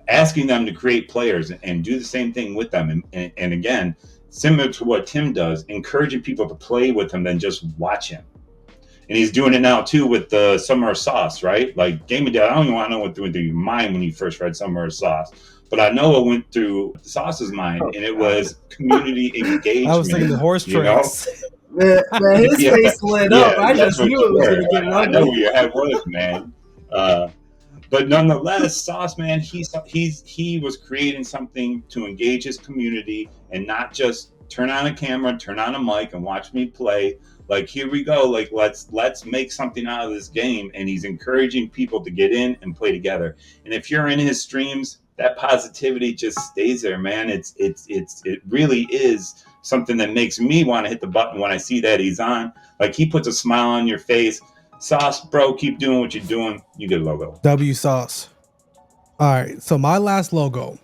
asking them to create players and do the same thing with them. And again, similar to what Tim does, encouraging people to play with him than just watch him. And he's doing it now too with the Summer of Sauce, right? Like, Game of Death, I don't even want to know what went through your mind when you first read Summer of Sauce. But I know it went through Sauce's mind, and it was community engagement.
I was thinking the horse tracks.
Man, his face lit up. I just knew it was going to get ugly.
I know where your head was, man. But nonetheless, Sauce, man, he was creating something to engage his community and not just turn on a camera, turn on a mic, and watch me play. Like, here we go. Like, let's make something out of this game. And he's encouraging people to get in and play together. And if you're in his streams, that positivity just stays there, man. It really is something that makes me want to hit the button when I see that he's on. Like, he puts a smile on your face. Sauce, bro, keep doing what you're doing. You get a logo.
W Sauce. All right, so my last logo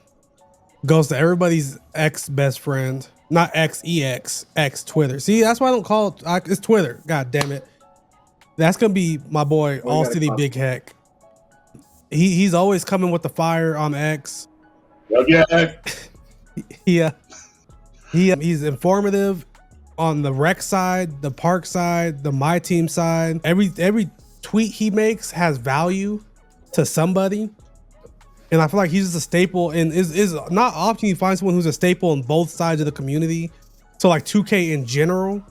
goes to everybody's ex best friend, not ex Twitter. See, that's why I don't call it. It's Twitter. God damn it. That's gonna be my boy,
Well,
All City Big Heck. He's always coming with the fire on X.
Yeah.
He's informative on the rec side, the park side, the my team side. Every tweet he makes has value to somebody. And I feel like he's just a staple, and is not often you find someone who's a staple on both sides of the community. So like 2K in general,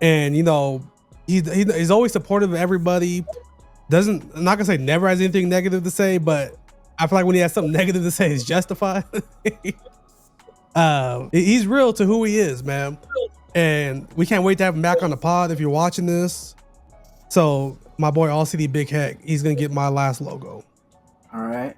and you know, he's always supportive of everybody. I'm not gonna say never has anything negative to say, but I feel like when he has something negative to say, it's justified. He's real to who he is, man. And we can't wait to have him back on the pod if you're watching this. So my boy, All City Big Heck, he's gonna get my last logo.
All right.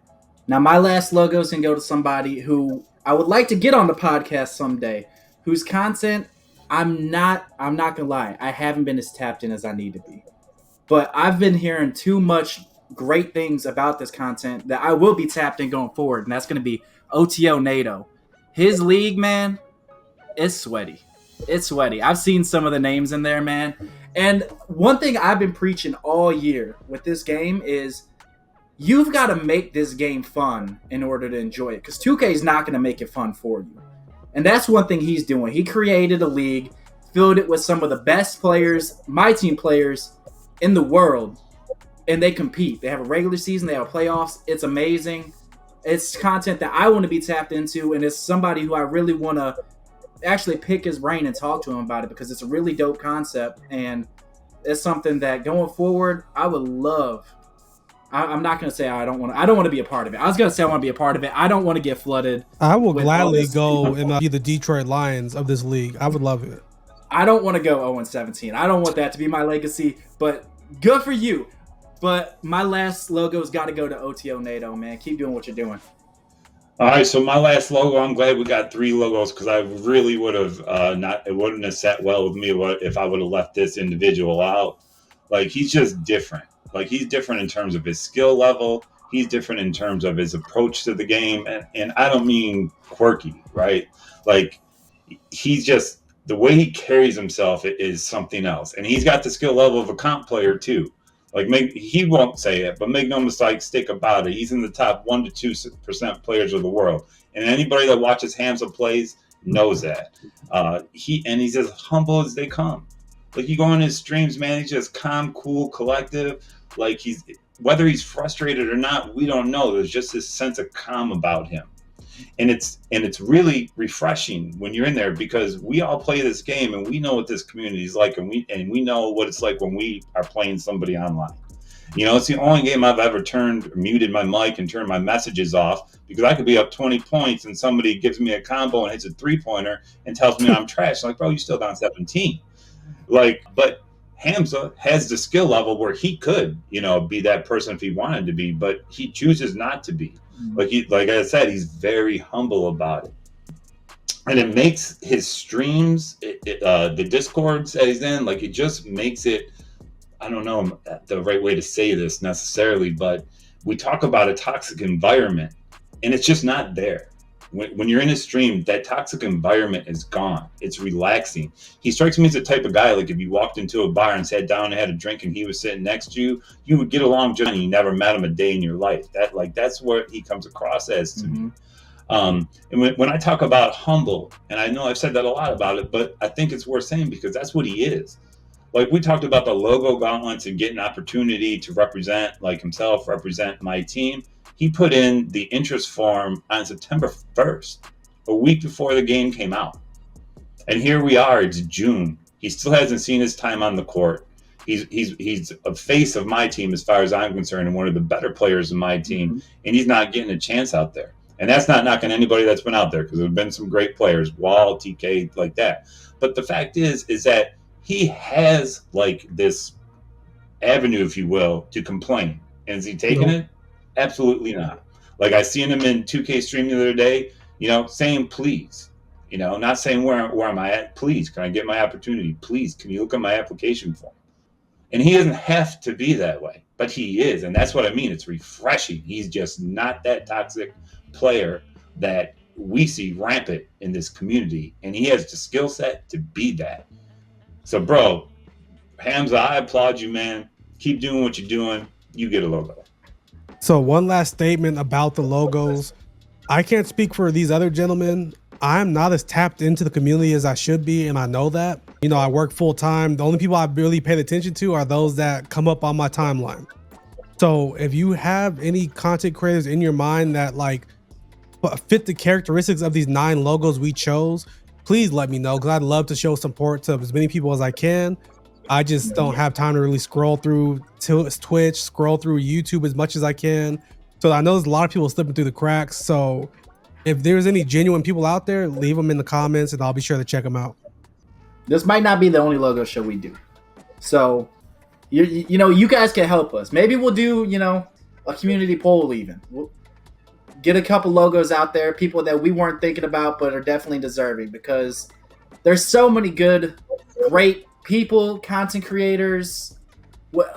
Now, my last logo is going to go to somebody who I would like to get on the podcast someday, whose content I'm not going to lie, I haven't been as tapped in as I need to be. But I've been hearing too much great things about this content that I will be tapped in going forward, and that's going to be OTO NATO. His league, man, it's sweaty. It's sweaty. I've seen some of the names in there, man. And one thing I've been preaching all year with this game is you've got to make this game fun in order to enjoy it, because 2K is not going to make it fun for you. And that's one thing he's doing. He created a league, filled it with some of the best players, my team players in the world, and they compete. They have a regular season, they have playoffs. It's amazing. It's content that I want to be tapped into, and it's somebody who I really want to actually pick his brain and talk to him about it, because it's a really dope concept, and it's something that going forward I would love. I'm not going to say I don't want to be a part of it. I was going to say I want to be a part of it. I don't want to get flooded.
I will gladly go and be the Detroit Lions of this league. I would love it.
I don't want to go 0-17. I don't want that to be my legacy, but good for you. But my last logo's got to go to OTO NATO, man. Keep doing what you're doing.
All right, so my last logo, I'm glad we got 3 logos, because I really would have it wouldn't have sat well with me if I would have left this individual out. Like, he's just different. Like, he's different in terms of his skill level. He's different in terms of his approach to the game. And I don't mean quirky, right? Like, he's just, the way he carries himself is something else. And he's got the skill level of a comp player too. Like, he won't say it, but make no mistake about it. He's in the top 1% to 2% players of the world. And anybody that watches Hamza plays knows that. He's as humble as they come. Like, you go on his streams, man, he's just calm, cool, collective. Like, whether he's frustrated or not, we don't know. There's just this sense of calm about him. And it's really refreshing when you're in there, because we all play this game and we know what this community is like, and we know what it's like when we are playing somebody online. You know, it's the only game I've ever muted my mic and turned my messages off, because I could be up 20 points and somebody gives me a combo and hits a 3-pointer and tells me I'm trash. I'm like, bro, you still down 17. Like, but Hamza has the skill level where he could, you know, be that person if he wanted to be, but he chooses not to be. Like I said, he's very humble about it. And it makes his streams, the Discords that he's in, like, it just makes it, I don't know the right way to say this necessarily, but we talk about a toxic environment, and it's just not there. When you're in a stream, that toxic environment is gone. It's relaxing. He strikes me as the type of guy, like, if you walked into a bar and sat down and had a drink and he was sitting next to you, you would get along just fine. You never met him a day in your life. That's what he comes across as to me. And when I talk about humble, and I know I've said that a lot about it, but I think it's worth saying, because that's what he is. Like, we talked about the logo gauntlets and getting opportunity to represent, like himself, represent my team. He put in the interest form on September 1st, a week before the game came out. And here we are, it's June. He still hasn't seen his time on the court. He's a face of my team as far as I'm concerned, and one of the better players in my team, and he's not getting a chance out there. And that's not knocking anybody that's been out there, because there have been some great players, Wall, TK, like that. But the fact is that he has, like, this avenue, if you will, to complain. And is he taking it? Absolutely not. Like I seen him in 2K stream the other day, saying please, not saying where am I at? Please, can I get my opportunity? Please, can you look at my application form? And he doesn't have to be that way, but he is. And that's what I mean. It's refreshing. He's just not that toxic player that we see rampant in this community. And he has the skill set to be that. So, bro, Hamza, I applaud you, man. Keep doing what you're doing. You get a logo.
So one last statement about the logos. I can't speak for these other gentlemen. I'm not as tapped into the community as I should be, and I know that. I work full time. The only people I really paid attention to are those that come up on my timeline. So if you have any content creators in your mind that like fit the characteristics of these 9 logos we chose, please let me know, because I'd love to show support to as many people as I can. I just don't have time to really scroll through Twitch, scroll through YouTube as much as I can. So I know there's a lot of people slipping through the cracks. So if there's any genuine people out there, leave them in the comments and I'll be sure to check them out.
This might not be the only logo show we do. So, you guys can help us. Maybe we'll do, a community poll even. We'll get a couple logos out there, people that we weren't thinking about but are definitely deserving, because there's so many good, great people, content creators,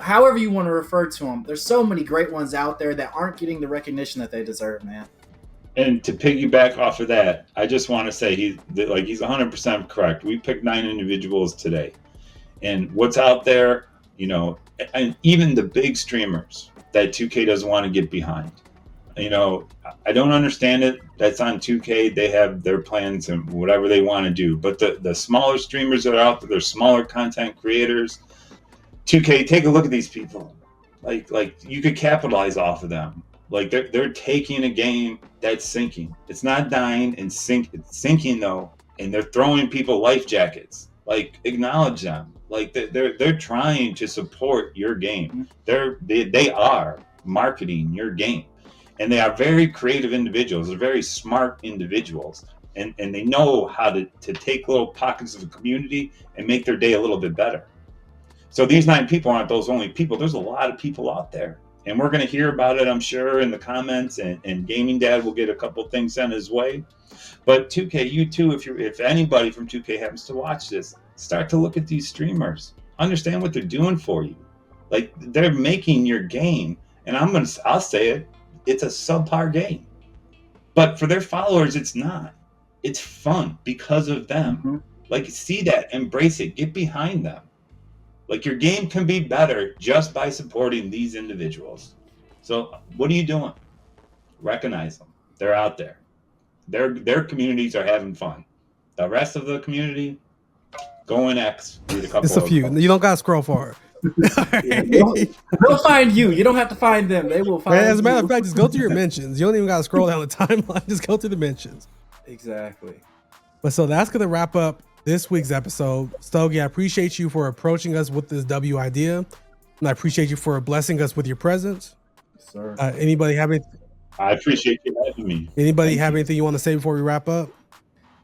however you want to refer to them. There's so many great ones out there that aren't getting the recognition that they deserve, man.
And to piggyback off of that, I just want to say he's 100% correct. We picked 9 individuals today, and what's out there, and even the big streamers that 2K doesn't want to get behind. I don't understand it. That's on 2K. They have their plans and whatever they want to do. But the smaller streamers that are out there, they're smaller content creators. 2K, take a look at these people. Like you could capitalize off of them. Like they're taking a game that's sinking. It's not dying and it's sinking though, and they're throwing people life jackets. Like, acknowledge them. Like they're trying to support your game. They are marketing your game, and they are very creative individuals. They're very smart individuals, and they know how to take little pockets of the community and make their day a little bit better. So these 9 people aren't those only people. There's a lot of people out there. And we're going to hear about it, I'm sure, in the comments, and Gaming Dad will get a couple things sent his way. But 2K, you too, if anybody from 2K happens to watch this, start to look at these streamers. Understand what they're doing for you. Like, they're making your game, and I'll say it, it's a subpar game. But for their followers, it's not. It's fun because of them. Mm-hmm. Like, see that, embrace it, get behind them. Like, your game can be better just by supporting these individuals. So what are you doing? Recognize them. They're out there. Their communities are having fun. The rest of the community, go in X. Read a couple.
It's a few. You don't gotta scroll far.
They'll find you. You don't have to find them. They will find you.
As a matter of fact, just go through your mentions. You don't even gotta scroll down the timeline. Just go through the mentions.
Exactly.
But so that's gonna wrap up this week's episode. Stogie, I appreciate you for approaching us with this W idea, and I appreciate you for blessing us with your presence.
Yes, sir.
Anybody have anything?
I appreciate you having me.
Anybody have anything you want to say before we wrap up?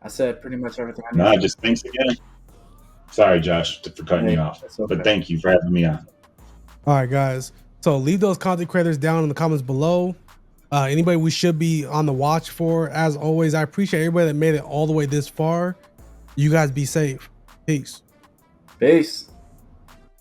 I said pretty much everything.
Just thanks again. Sorry, Josh, for cutting you off, okay. But thank you for having me on.
All right, guys. So leave those content creators down in the comments below. Anybody we should be on the watch for. As always, I appreciate everybody that made it all the way this far. You guys be safe. Peace.
Peace.